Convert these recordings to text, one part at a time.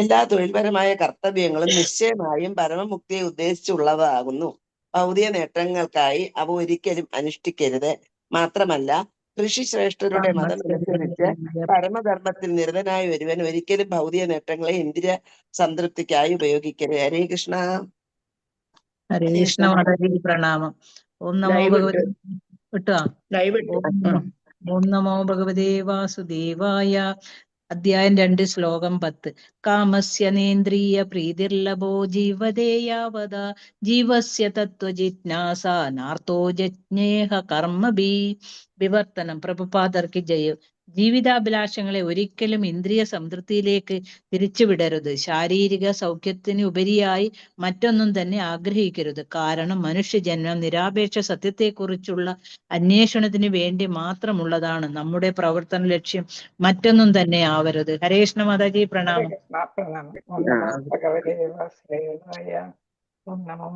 എല്ലാ തൊഴിൽപരമായ കർത്തവ്യങ്ങളും നിശ്ചയമായും പരമമുക്തിയെ ഉദ്ദേശിച്ചുള്ളതാകുന്നു. ഭൗതിക നേട്ടങ്ങൾക്കായി അവ ഒരിക്കലും അനുഷ്ഠിക്കരുത്. മാത്രമല്ല, ഋഷിശ്രേഷ്ഠരുടെ മതമനുസരിച്ച് പരമധർമ്മത്തിൽ നിരതനായ ഒരുവൻ ഒരിക്കലും ഭൗതിക നേട്ടങ്ങളെ ഇന്ദ്രിയ സംതൃപ്തിക്കായി ഉപയോഗിക്കരുത്. ഹരേ കൃഷ്ണ. ഹരേ കൃഷ്ണ മാതാജി പ്രണാമം. ഓം നമോ ഭഗവതി വിട്ടോ. ഓം നമോ ഭഗവതേ വാസുദേവായ. അധ്യായം 2 ശ്ലോകം 10. കാമസ്യ നേന്ദ്രിയ പ്രീതിർലഭോ ജീവതേയാവത ജീവസ്യ തത്വജിജ്ഞാസ നാർത്തോ ജജ്ഞേഹ കർമ്മഭി. വിവർത്തനം. പ്രഭുപാദർക്ക് ജയം. ജീവിതാഭിലാഷങ്ങളെ ഒരിക്കലും ഇന്ദ്രിയ സംതൃപ്തിയിലേക്ക് തിരിച്ചുവിടരുത്. ശാരീരിക സൗഖ്യത്തിന് ഉപരിയായി മറ്റൊന്നും തന്നെ ആഗ്രഹിക്കരുത്. കാരണം മനുഷ്യജന്മം നിരാപേക്ഷ സത്യത്തെക്കുറിച്ചുള്ള അന്വേഷണത്തിന് വേണ്ടി മാത്രമുള്ളതാണ്. നമ്മുടെ പ്രവർത്തന ലക്ഷ്യം മറ്റൊന്നും തന്നെ ആവരുത്. ഹരേ കൃഷ്ണ മാതാജി പ്രണാമം. ഓം നമോ ഭഗവതേ വാസുദേവായ. ഓം നമോ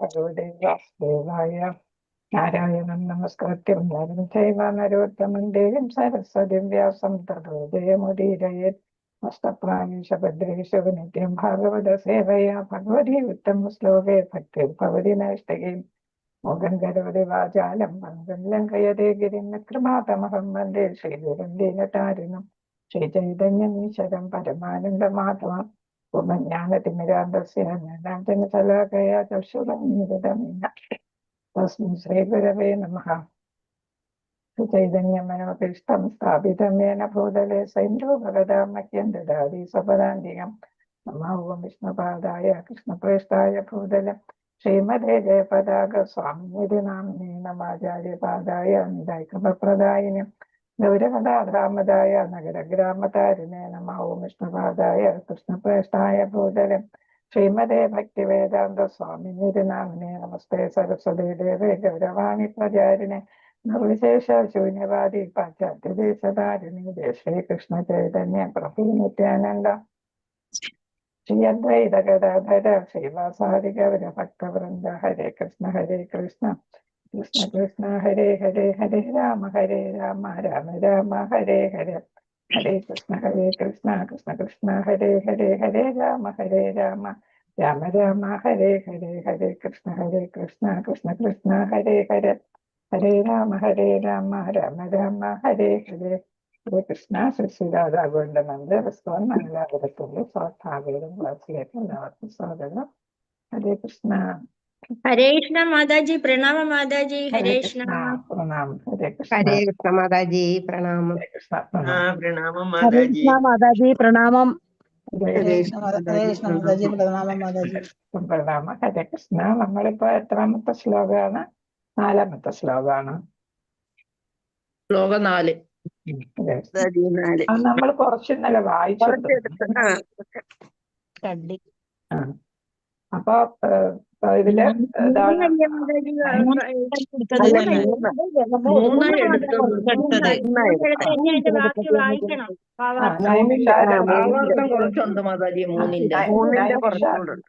ഭഗവതേ വാസുദേവായ. നാരായണം നമസ്കൃത്യം നരം ചൈവ നരോത്തമം ദേവീം സരസ്വതീം വ്യാസം തതോ ജയമുദീരയേത്. നഷ്ടപ്രായേഷ നിത്യം ഭാഗവത സേവയാ ഭഗവതി ഉത്തമ ശ്ലോകേ ഭക്തിർഭവതി നൈഷ്ടകീം. മോഹം കരോതി വാചാലം മംഗളം ലംഘയതേ ഗിരിം കൃപാതമഹം വന്ദേ ശ്രീഗുരും ദീനതാരിണം ശ്രീചൈതന്യം ഈശ്വരം പരമാനന്ദമാധവം. ജ്ഞാനതിമിരാന്തസ്യ ജ്ഞാനാഞ്ജനശലാകയാ ചക്ഷുരന്മിലിതമേന തസ്മൈ ശ്രീഗുരവേ നമഃ. ചൈതന്യമനോഭീഷ്ടം സ്ഥാപിതമേന ഭൂതലേ സൈന്ദ്രോ ഭഗതാ മഹ്യം ദദാതി സ്വപദാന്തികം. നമോ വിഷ്ണുപാദായ കൃഷ്ണപ്രേഷ്ഠായ ഭൂതലം ശ്രീമതേ ജയപതാക സ്വാമിനിധി നാമ്നേ നമാചാര്യപാദായ നിദായകൃപപ്രദായിനം ഗൗരവദാധാമദായ നഗരഗ്രാമതാരിണേ. നമോ വിഷ്ണുപാദായ കൃഷ്ണപ്രേഷ്ഠായ ഭൂതലം ശ്രീമതേ ഭക്തിവേദാന്ത സ്വാമിനിധി നാമ്നേ നമസ്തേ സരസ്വതീ ദേവേ ഗൗരവാണി പ്രചാരിണേ നിർവിശേഷ ശൂന്യവാദി പാശ്ചാത്യദേശധാരിണി ശ്രീകൃഷ്ണ ചൈതന്യ പ്രഭു നിത്യാനന്ദ ശ്രീ അദ്വൈത ഗദാധര ശ്രീവാസാദി ഗൗര ഭക്തവൃന്ദ. ഹരേ കൃഷ്ണ കൃഷ്ണ കൃഷ്ണ ഹരേ ഹരേ ഹരേ രാമ രാമ രാമ ഹരേ ഹരേ. ഹരേ കൃഷ്ണ കൃഷ്ണ കൃഷ്ണ ഹരേ ഹരേ ഹരേ രാമ രാമ രാമ ഹരേ ഹരേ. ഹരേ കൃഷ്ണ കൃഷ്ണ കൃഷ്ണ ഹരേ ഹരേ ഹരേ രാമ രാമ രാമ ഹരേ ഹരേ. ഹരേ കൃഷ്ണ. ശ്രീരാധാഗോവിന്ദ മന്ത്രിസ്തോൻ മംഗലാപുരത്തിന്റെ സ്വാഭാവികം ക്ലാസ്സിലേക്ക് എല്ലാവർക്കും സ്വാഗതം. ഹരേ കൃഷ്ണ. ഹരേ കൃഷ്ണ മാതാജി പ്രണാമം. മാതാജി ഹരേ കൃഷ്ണ. പ്രണാമം. ഹരേ കൃഷ്ണ. ഹരേ കൃഷ്ണ മാതാജി പ്രണാമം. ഹരേ കൃഷ്ണ. പ്രണാമം. പ്രണാമം ഹരേ മാതാജി. കൃഷ്ണ മാതാജി പ്രണാമം. ഹരേ ഹരേ കൃഷ്ണ മാതാജി പ്രണാമം. മാതാജി പ്രണാമം. ഹരേ കൃഷ്ണ. നമ്മളിപ്പോ എത്രാമത്തെ ശ്ലോകമാണ്? 4ാമത്തെ ശ്ലോകമാണ്. ശ്ലോകം 4. നമ്മൾ കുറച്ച് ഇന്നലെ വായിച്ചു. അപ്പൊ ഇതില്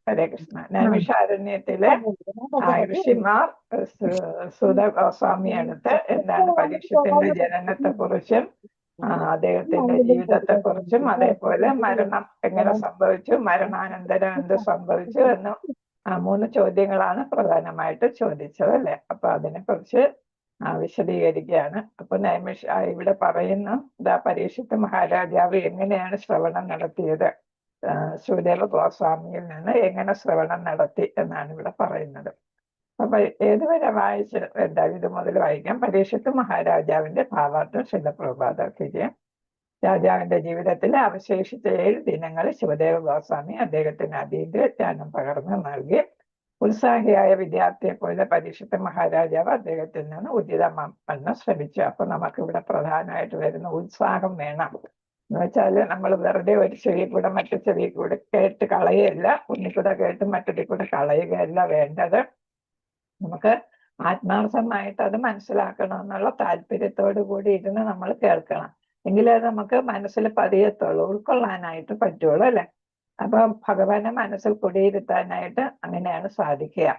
ഹരേ കൃഷ്ണ. നൈമിഷാരണ്യത്തിലെ ഋഷിമാർ സുത ഗോസ്വാമി അടുത്ത് എന്താണ് പരീക്ഷത്തിന്റെ ജനനത്തെ കുറിച്ചും അദ്ദേഹത്തിന്റെ ജീവിതത്തെ കുറിച്ചും അതേപോലെ മരണം എങ്ങനെ സംഭവിച്ചു, മരണാനന്തരം എന്ത് സംഭവിച്ചു എന്നും 3 ചോദ്യങ്ങളാണ് പ്രധാനമായിട്ട് ചോദിച്ചത് അല്ലെ. അപ്പൊ അതിനെക്കുറിച്ച് വിശദീകരിക്കുകയാണ്. അപ്പൊ ഇവിടെ പറയുന്നു, പരീക്ഷിത്ത് മഹാരാജാവ് എങ്ങനെയാണ് ശ്രവണം നടത്തിയത്, സുദേവ ഗോസ്വാമിയിൽ നിന്ന് എങ്ങനെ ശ്രവണം നടത്തി എന്നാണ് ഇവിടെ പറയുന്നത്. അപ്പൊ ഏതുവരെ വായിച്ച് ഇത് മുതൽ വായിക്കാം. പരീക്ഷിത്ത് മഹാരാജാവിന്റെ ഭാവാർത്ഥം ശിലപ്രഭാതർക്ക് ചെയ്യാം. രാജാവിന്റെ ജീവിതത്തിലെ അവശേഷിച്ച 7 ദിനങ്ങൾ ശിവദേവ ഗോസ്വാമി അദ്ദേഹത്തിന് അതീന്ദ്രിയ ജ്ഞാനം പകർന്നു നൽകി. ഉത്സാഹിയായ വിദ്യാർത്ഥിയെ പോലെ പരീക്ഷിത്ത് മഹാരാജാവ് അദ്ദേഹത്തിൽ നിന്ന് ഉചിതമെന്ന് ശ്രമിച്ചു. അപ്പൊ നമുക്കിവിടെ പ്രധാനമായിട്ട് വരുന്ന ഉത്സാഹം വേണം. എന്ന് വെച്ചാല് നമ്മൾ വെറുതെ ഒരു ചെവി കൂടെ മറ്റു ചെവി കൂടെ കേട്ട് കളയല്ല, ഒന്നിക്കൂടെ കേട്ട് മറ്റൊരു കൂടെ കളയുകയല്ല വേണ്ടത്. നമുക്ക് ആത്മാർത്ഥമായിട്ട് അത് മനസ്സിലാക്കണം എന്നുള്ള താല്പര്യത്തോടു കൂടി ഇരുന്ന് നമ്മൾ കേൾക്കണം. എങ്കിലേ നമുക്ക് മനസ്സിൽ പതിയത്തുള്ളൂ, ഉൾക്കൊള്ളാനായിട്ട് പറ്റുള്ളൂ അല്ലെ. അപ്പൊ ഭഗവാനെ മനസ്സിൽ കുടിയിരുത്താനായിട്ട് അങ്ങനെയാണ് സാധിക്കുക.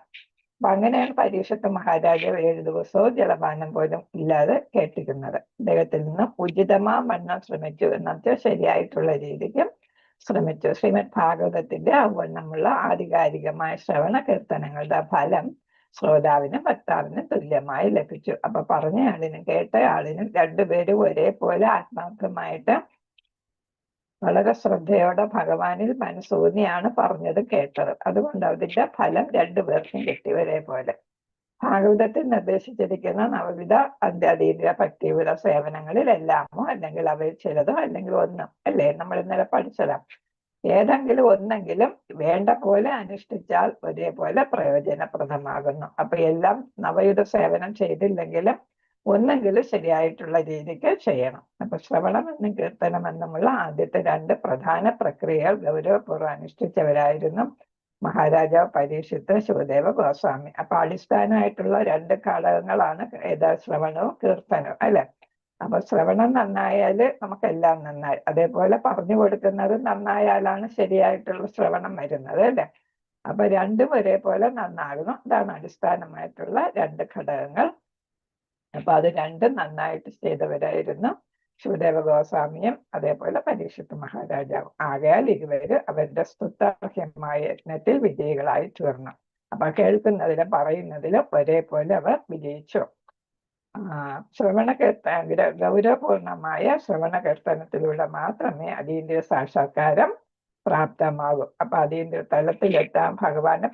അപ്പൊ അങ്ങനെയാണ് പരീക്ഷത്ത് മഹാരാജാവ് 7 ദിവസവും ജലപാനം പോലും ഇല്ലാതെ കേട്ടിരുന്നത്. അദ്ദേഹത്തിൽ നിന്ന് ഉചിതമാവണ്ണം ശ്രമിച്ചു എന്നുവെച്ചാൽ ശരിയായിട്ടുള്ള രീതിക്ക് ശ്രമിച്ചു. ശ്രീമദ് ഭാഗവതത്തിന്റെ അവണ്ണമുള്ള ആധികാരികമായ ശ്രവണ കീർത്തനങ്ങളുടെ ഫലം ശ്രോതാവിനും ഭക്താവിനും തുല്യമായി ലഭിച്ചു. അപ്പൊ പറഞ്ഞയാളിനും കേട്ടയാളിനും രണ്ടുപേരും ഒരേപോലെ ആത്മാർത്ഥമായിട്ട് വളരെ ശ്രദ്ധയോടെ ഭഗവാനിൽ മനസ്സൂന്നിയാണ് പറഞ്ഞത് കേട്ടത്. അതുകൊണ്ട് അതിന്റെ ഫലം രണ്ടുപേർക്കും കിട്ടി ഒരേപോലെ. ഭാഗവതത്തിൽ നിർദ്ദേശിച്ചിരിക്കുന്ന നവവിധ അത്യതീന്ദ്രിയ ഭക്തിവിധ സേവനങ്ങളിൽ എല്ലാമോ അല്ലെങ്കിൽ അവയിൽ ചിലതോ അല്ലെങ്കിൽ ഒന്നും അല്ലേ നമ്മൾ ഇന്നലെ പഠിച്ചതാണ്. ഏതെങ്കിലും ഒന്നെങ്കിലും വേണ്ട പോലെ അനുഷ്ഠിച്ചാൽ ഒരേപോലെ പ്രയോജനപ്രദമാകുന്നു. അപ്പൊ എല്ലാം നവയുധ സേവനം ചെയ്തില്ലെങ്കിലും ഒന്നെങ്കിലും ശരിയായിട്ടുള്ള രീതിക്ക് ചെയ്യണം. അപ്പൊ ശ്രവണം എന്നും കീർത്തനം എന്നുമുള്ള ആദ്യത്തെ 2 പ്രധാന പ്രക്രിയകൾ ഗൗരവപൂർവ്വം അനുഷ്ഠിച്ചവരായിരുന്നു മഹാരാജാവ് പരീക്ഷിത്ത്, ശുകദേവ ഗോസ്വാമി. അപ്പൊ അടിസ്ഥാനമായിട്ടുള്ള 2 ഘടകങ്ങളാണ് ശ്രവണവും കീർത്തനവും അല്ലെ. അപ്പൊ ശ്രവണം നന്നായാല് നമുക്കെല്ലാം നന്നായി. അതേപോലെ പറഞ്ഞു കൊടുക്കുന്നത് നന്നായാലാണ് ശരിയായിട്ടുള്ള ശ്രവണം വരുന്നത് അല്ലെ. അപ്പൊ രണ്ടും ഒരേപോലെ നന്നാകണം. അതാണ് അടിസ്ഥാനമായിട്ടുള്ള 2 ഘടകങ്ങൾ. അപ്പൊ അത് രണ്ടും നന്നായിട്ട് ചെയ്തവരായിരുന്നു ശുകദേവ ഗോസ്വാമിയും അതേപോലെ പരീക്ഷിത്ത് മഹാരാജാവും. ആകയാൽ ഇരുവര് അവരുടെ സ്തുത്യർഹ്യമായ യജ്ഞത്തിൽ വിജയികളായി തീർന്നു. അപ്പൊ കേൾക്കുന്നതിലും പറയുന്നതിലും ഒരേപോലെ അവർ വിജയിച്ചു. ശ്രവണ ഗൗരവപൂർണമായ ശ്രവണ കീർത്തനത്തിലൂടെ മാത്രമേ അതീന്ദ്രിയ സാക്ഷാത്കാരം പ്രാപ്തമാകും. അപ്പൊ അതീന്ദ്രിയ തലത്തിലെത്താൻ ഭഗവാനെ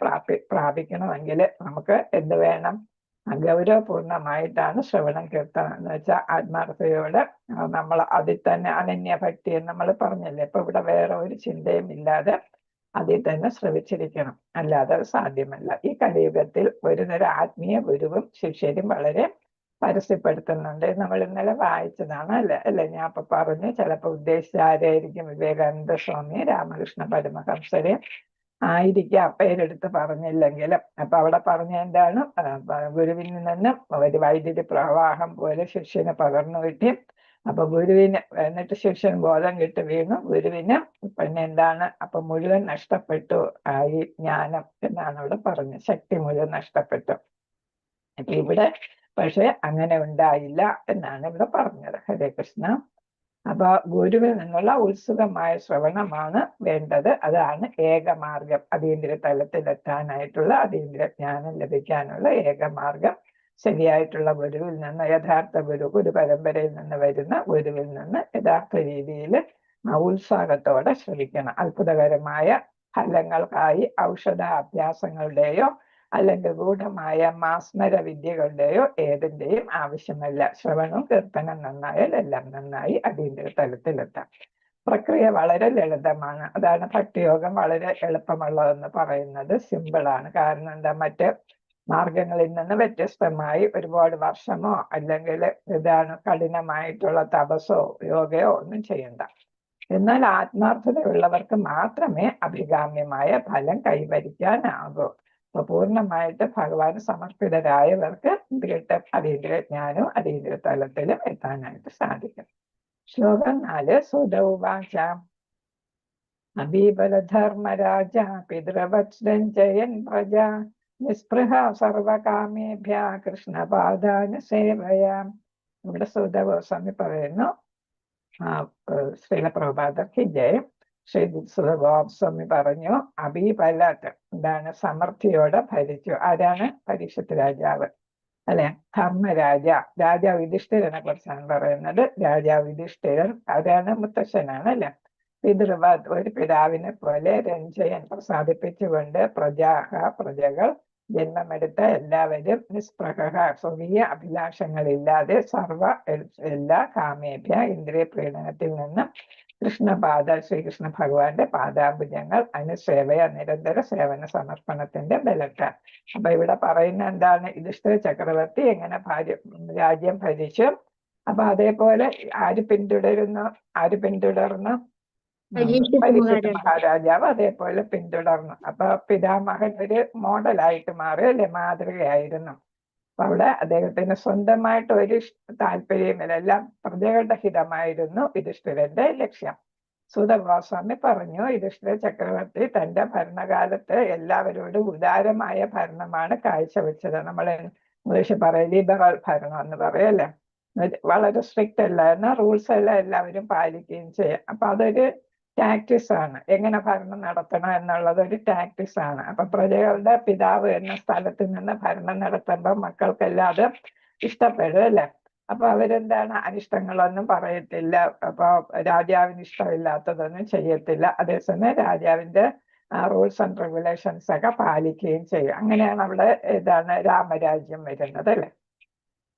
പ്രാപിക്കണമെങ്കിൽ നമുക്ക് എന്ത് വേണം? ഗൗരവപൂർണമായിട്ടാണ് ശ്രവണം കീർത്തനം എന്ന് വെച്ചാൽ ആത്മാർത്ഥതയോടെ നമ്മൾ അതിൽ തന്നെ അനന്യ ഭക്തി എന്ന് നമ്മൾ പറഞ്ഞല്ലേ. ഇപ്പൊ ഇവിടെ വേറെ ഒരു ചിന്തയും ഇല്ലാതെ അതിൽ തന്നെ ശ്രവിച്ചിരിക്കണം, അല്ലാതെ സാധ്യമല്ല. ഈ കലിയുഗത്തിൽ ഒരു തരം ആത്മീയ ഗുരുവും ശിഷ്യരും വളരെ പരസ്യപ്പെടുത്തുന്നുണ്ട്. നമ്മൾ ഇന്നലെ വായിച്ചതാണ് അല്ലെ. ഞാൻ ഇപ്പൊ പറഞ്ഞു, ചിലപ്പോൾ ഉദ്ദേശിച്ച ആരായിരിക്കും? വിവേകാനന്ദ സ്വാമി, രാമകൃഷ്ണ പരമഹംസരെ ആയിരിക്കാം, പേരെടുത്ത് പറഞ്ഞില്ലെങ്കിലും. അപ്പൊ അവിടെ പറഞ്ഞ എന്താണ്? ഗുരുവിൽ നിന്നും ഒരു വൈദ്യുതി പ്രവാഹം പോലെ ശിഷ്യന് പകർന്നു കിട്ടി. അപ്പൊ ഗുരുവിന് എന്നിട്ട് ശിഷ്യൻ ബോധം കിട്ടി വീണു. ഗുരുവിന് പിന്നെ എന്താണ്? അപ്പൊ മുഴുവൻ നഷ്ടപ്പെട്ടു ഈ ജ്ഞാനം എന്നാണ് അവിടെ പറഞ്ഞത്. ശക്തി മുഴുവൻ നഷ്ടപ്പെട്ടു. അപ്പൊ ഇവിടെ പക്ഷെ അങ്ങനെ ഉണ്ടായില്ല എന്നാണ് ഇവിടെ പറഞ്ഞത്. ഹരേ കൃഷ്ണ. അപ്പൊ ഗുരുവിൽ നിന്നുള്ള ഉത്സുകമായ ശ്രവണമാണ് വേണ്ടത്. അതാണ് ഏകമാർഗം. അതീന്ദ്രിയ തലത്തിലെത്താനായിട്ടുള്ള, അതീന്ദ്രിയ ജ്ഞാനം ലഭിക്കാനുള്ള ഏകമാർഗം. ശരിയായിട്ടുള്ള ഗുരുവിൽ നിന്ന്, യഥാർത്ഥ ഗുരു പരമ്പരയിൽ നിന്ന് വരുന്ന ഗുരുവിൽ നിന്ന് യഥാർത്ഥ രീതിയിൽ ഉത്സാഹത്തോടെ ശ്രവിക്കണം. അത്ഭുതകരമായ ഫലങ്ങൾക്കായി ഔഷധ അഭ്യാസങ്ങളുടെയോ അല്ലെങ്കിൽ ഗൂഢമായ മാസ്മര വിദ്യകളുടെയോ ഏതിന്റെയും ആവശ്യമല്ല. ശ്രവണവും കീർത്തനം നന്നായാൽ എല്ലാം നന്നായി അതീന്ദ്രിയ തലത്തിലെത്താം. പ്രക്രിയ വളരെ ലളിതമാണ്. അതാണ് ഭക്തിയോഗം വളരെ എളുപ്പമുള്ളതെന്ന് പറയുന്നത്. സിമ്പിളാണ്. കാരണം എന്താ? മറ്റ് മാർഗങ്ങളിൽ നിന്ന് വ്യത്യസ്തമായി ഒരുപാട് വർഷമോ അല്ലെങ്കിൽ കഠിനമായിട്ടുള്ള തപസ്സോ യോഗയോ ഒന്നും ചെയ്യണ്ട. എന്നാൽ ആത്മാർത്ഥതയുള്ളവർക്ക് മാത്രമേ അഭികാമ്യമായ ഫലം കൈവരിക്കാനാകൂ. അപ്പൊ പൂർണ്ണമായിട്ട് ഭഗവാന് സമർപ്പിതരായവർക്ക് അതീന്ദ്രിയ ജ്ഞാനവും അതീന്ദ്രിയ തലത്തിലും എത്താനായിട്ട് സാധിക്കും. ശ്ലോകം 4. സുതൗവാച അബീബലധർമ്മരാജ പിതൃവത്സരഞ്ജയൻ പ്രജ നിസ്പൃഹ സർവകാമേഭ്യ കൃഷ്ണപാദാന സേവയാം. ഇവിടെ സുത ഗോസ്വാമി പറയുന്നു, ശ്രീല പ്രഭുപാദർക്ക് ജയം. ശ്രീ ഗോസ്വാമി പറഞ്ഞു, അബീബലത് എന്താണ്? സമൃദ്ധിയോടെ ഭരിച്ചു. ആരാണ്? പരീക്ഷത്ത് രാജാവ് അല്ലെ. ധർമ്മരാജ, രാജാവ് യുധിഷ്ഠിരനെ കുറിച്ചാണ് പറയുന്നത്. രാജാവ് യുധിഷ്ഠിരൻ ആരാണ്? മുത്തശ്ശനാണ് അല്ലെ. പിതൃവത്, ഒരു പിതാവിനെ പോലെ രഞ്ജയൻ, പ്രസാദിപ്പിച്ചുകൊണ്ട് പ്രജകൾ ജന്മമെടുത്ത എല്ലാവരും നിസ്പൃഹ, സ്വകീയ അഭിലാഷങ്ങളില്ലാതെ എല്ലാ കാമേഭ്യ, ഇന്ദ്രിയ പ്രീണനത്തിൽ നിന്ന് കൃഷ്ണപാദ, ശ്രീകൃഷ്ണ ഭഗവാന്റെ പാദാംബുജങ്ങൾ അനുസേവയ, നിരന്തര സേവന സമർപ്പണത്തിന്റെ ബലത്താൽ. അപ്പൊ ഇവിടെ പറയുന്ന എന്താണ്? യുധിഷ്ഠിര ചക്രവർത്തി എങ്ങനെ രാജ്യം ഭരിച്ചു. അപ്പൊ അതേപോലെ ആര് പിന്തുടർന്നു? പരീക്ഷിത്ത് മഹാരാജാവ് അതേപോലെ പിന്തുടർന്നു. അപ്പൊ പിതാമഹൻ ഒരു മോഡലായിട്ട് മാറി അല്ലെ, മാതൃകയായിരുന്നു. അപ്പൊ അവിടെ അദ്ദേഹത്തിന് സ്വന്തമായിട്ട് ഒരു താല്പര്യമില്ല, എല്ലാം പ്രജകളുടെ ഹിതമായിരുന്നു യുധിഷ്ഠിരന്റെ ലക്ഷ്യം. സൂത ഗോസ്വാമി പറഞ്ഞു, യുധിഷ്ഠിര ചക്രവർത്തി തന്റെ ഭരണകാലത്ത് എല്ലാവരോടും ഉദാരമായ ഭരണമാണ് കാഴ്ചവെച്ചത്. നമ്മൾ ഇംഗ്ലീഷ് പറയും ലിബറൽ ഭരണം എന്ന് പറയല്ലേ. വളരെ സ്ട്രിക്റ്റ് അല്ലായിരുന്നു, റൂൾസ് എല്ലാം എല്ലാവരും പാലിക്കുകയും ചെയ്യാം. അപ്പൊ അതൊരു ടാക്ടിക്സ് ആണ്, എങ്ങനെ ഭരണം നടത്തണം എന്നുള്ളത് ഒരു ടാക്ടിക്സ് ആണ്. അപ്പൊ പ്രജകളുടെ പിതാവ് എന്ന സ്ഥലത്ത് നിന്ന് ഭരണം നടത്തുമ്പോൾ മക്കൾക്കെല്ലാം അത് ഇഷ്ടപ്പെടും അല്ലേ. അപ്പൊ അവരെന്താണ്, അനിഷ്ടങ്ങളൊന്നും പറയത്തില്ല. അപ്പൊ രാജാവിന് ഇഷ്ടമില്ലാത്തതൊന്നും ചെയ്യത്തില്ല. അതേസമയം രാജാവിന്റെ റൂൾസ് ആൻഡ് റെഗുലേഷൻസ് ഒക്കെ പാലിക്കുകയും ചെയ്യും. അങ്ങനെയാണ് അവിടെ രാമരാജ്യം വരുന്നത് അല്ലേ.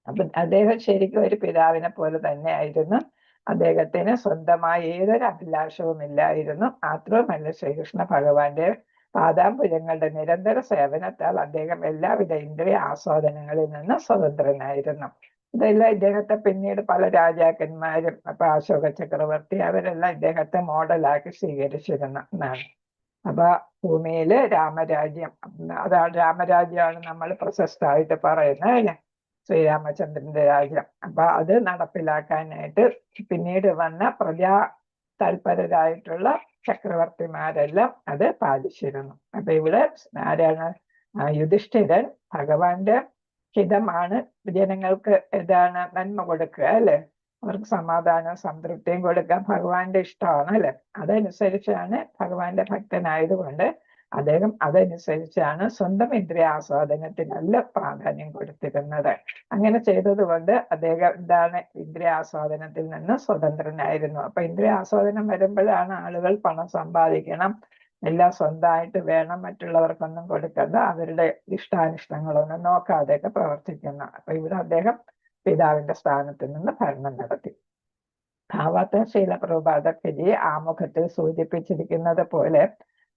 അപ്പൊ അദ്ദേഹം ശരിക്കും ഒരു പിതാവിനെ പോലെ തന്നെയായിരുന്നു. അദ്ദേഹത്തിന് സ്വന്തമായി ഏതൊരു അഭിലാഷവും ഇല്ലായിരുന്നു. മാത്രവുമല്ല, ശ്രീകൃഷ്ണ ഭഗവാന്റെ പാദാംബുജങ്ങളുടെ നിരന്തര സേവനത്താൽ അദ്ദേഹം എല്ലാവിധ ഇന്ദ്രിയ ആസ്വാദനങ്ങളിൽ നിന്ന് സ്വതന്ത്രനായിരുന്നു. ഇതെല്ലാം ഇദ്ദേഹത്തെ പിന്നീട് പല രാജാക്കന്മാരും, അപ്പൊ അശോക ചക്രവർത്തി, അവരെല്ലാം ഇദ്ദേഹത്തെ മോഡലാക്കി സ്വീകരിച്ചിരുന്നു എന്നാണ്. അപ്പൊ ഭൂമിയില് രാമരാജ്യം, അതാണ് രാമരാജ്യമാണ് നമ്മൾ പ്രശസ്തമായിട്ട് പറയുന്നത് അല്ലെ, ശ്രീരാമചന്ദ്രന്റെ രാജ്യം. അപ്പൊ അത് നടപ്പിലാക്കാനായിട്ട് പിന്നീട് വന്ന പ്രജാ തൽപരരായിട്ടുള്ള ചക്രവർത്തിമാരെല്ലാം അത് പാലിച്ചിരുന്നു. അപ്പൊ ഇവിടെ ആരാണ്, യുധിഷ്ഠിരൻ ഭഗവാന്റെ ഹിതമാണ് ജനങ്ങൾക്ക് നന്മ കൊടുക്കുക അല്ലെ, അവർക്ക് സമാധാനവും സംതൃപ്തിയും കൊടുക്കാൻ ഭഗവാന്റെ ഇഷ്ടമാണ് അല്ലെ. അതനുസരിച്ചാണ് ഭഗവാന്റെ ഭക്തനായതുകൊണ്ട് അദ്ദേഹം അതനുസരിച്ചാണ് സ്വന്തം ഇന്ദ്രിയ ആസ്വാദനത്തിനല്ല പ്രാധാന്യം കൊടുത്തിരുന്നത്. അങ്ങനെ ചെയ്തത് കൊണ്ട് അദ്ദേഹം ഇന്ദ്രിയ ആസ്വാദനത്തിൽ നിന്ന് സ്വതന്ത്രനായിരുന്നു. അപ്പൊ ഇന്ദ്രിയ ആസ്വാദനം വരുമ്പോഴാണ് ആളുകൾ പണം സമ്പാദിക്കണം, എല്ലാം സ്വന്തമായിട്ട് വേണം, മറ്റുള്ളവർക്കൊന്നും കൊടുക്കണ്ട, അവരുടെ ഇഷ്ടാനിഷ്ടങ്ങളൊന്നും നോക്കാതെയൊക്കെ പ്രവർത്തിക്കുന്ന. അപ്പൊ ഇവിടെ അദ്ദേഹം പിതാവിന്റെ സ്ഥാനത്ത് നിന്ന് ഭരണം നടത്തി. ഭാവാർത്ഥ ശീല പ്രഭുപാദർജി ആമുഖത്തിൽ സൂചിപ്പിച്ചിരിക്കുന്നത് പോലെ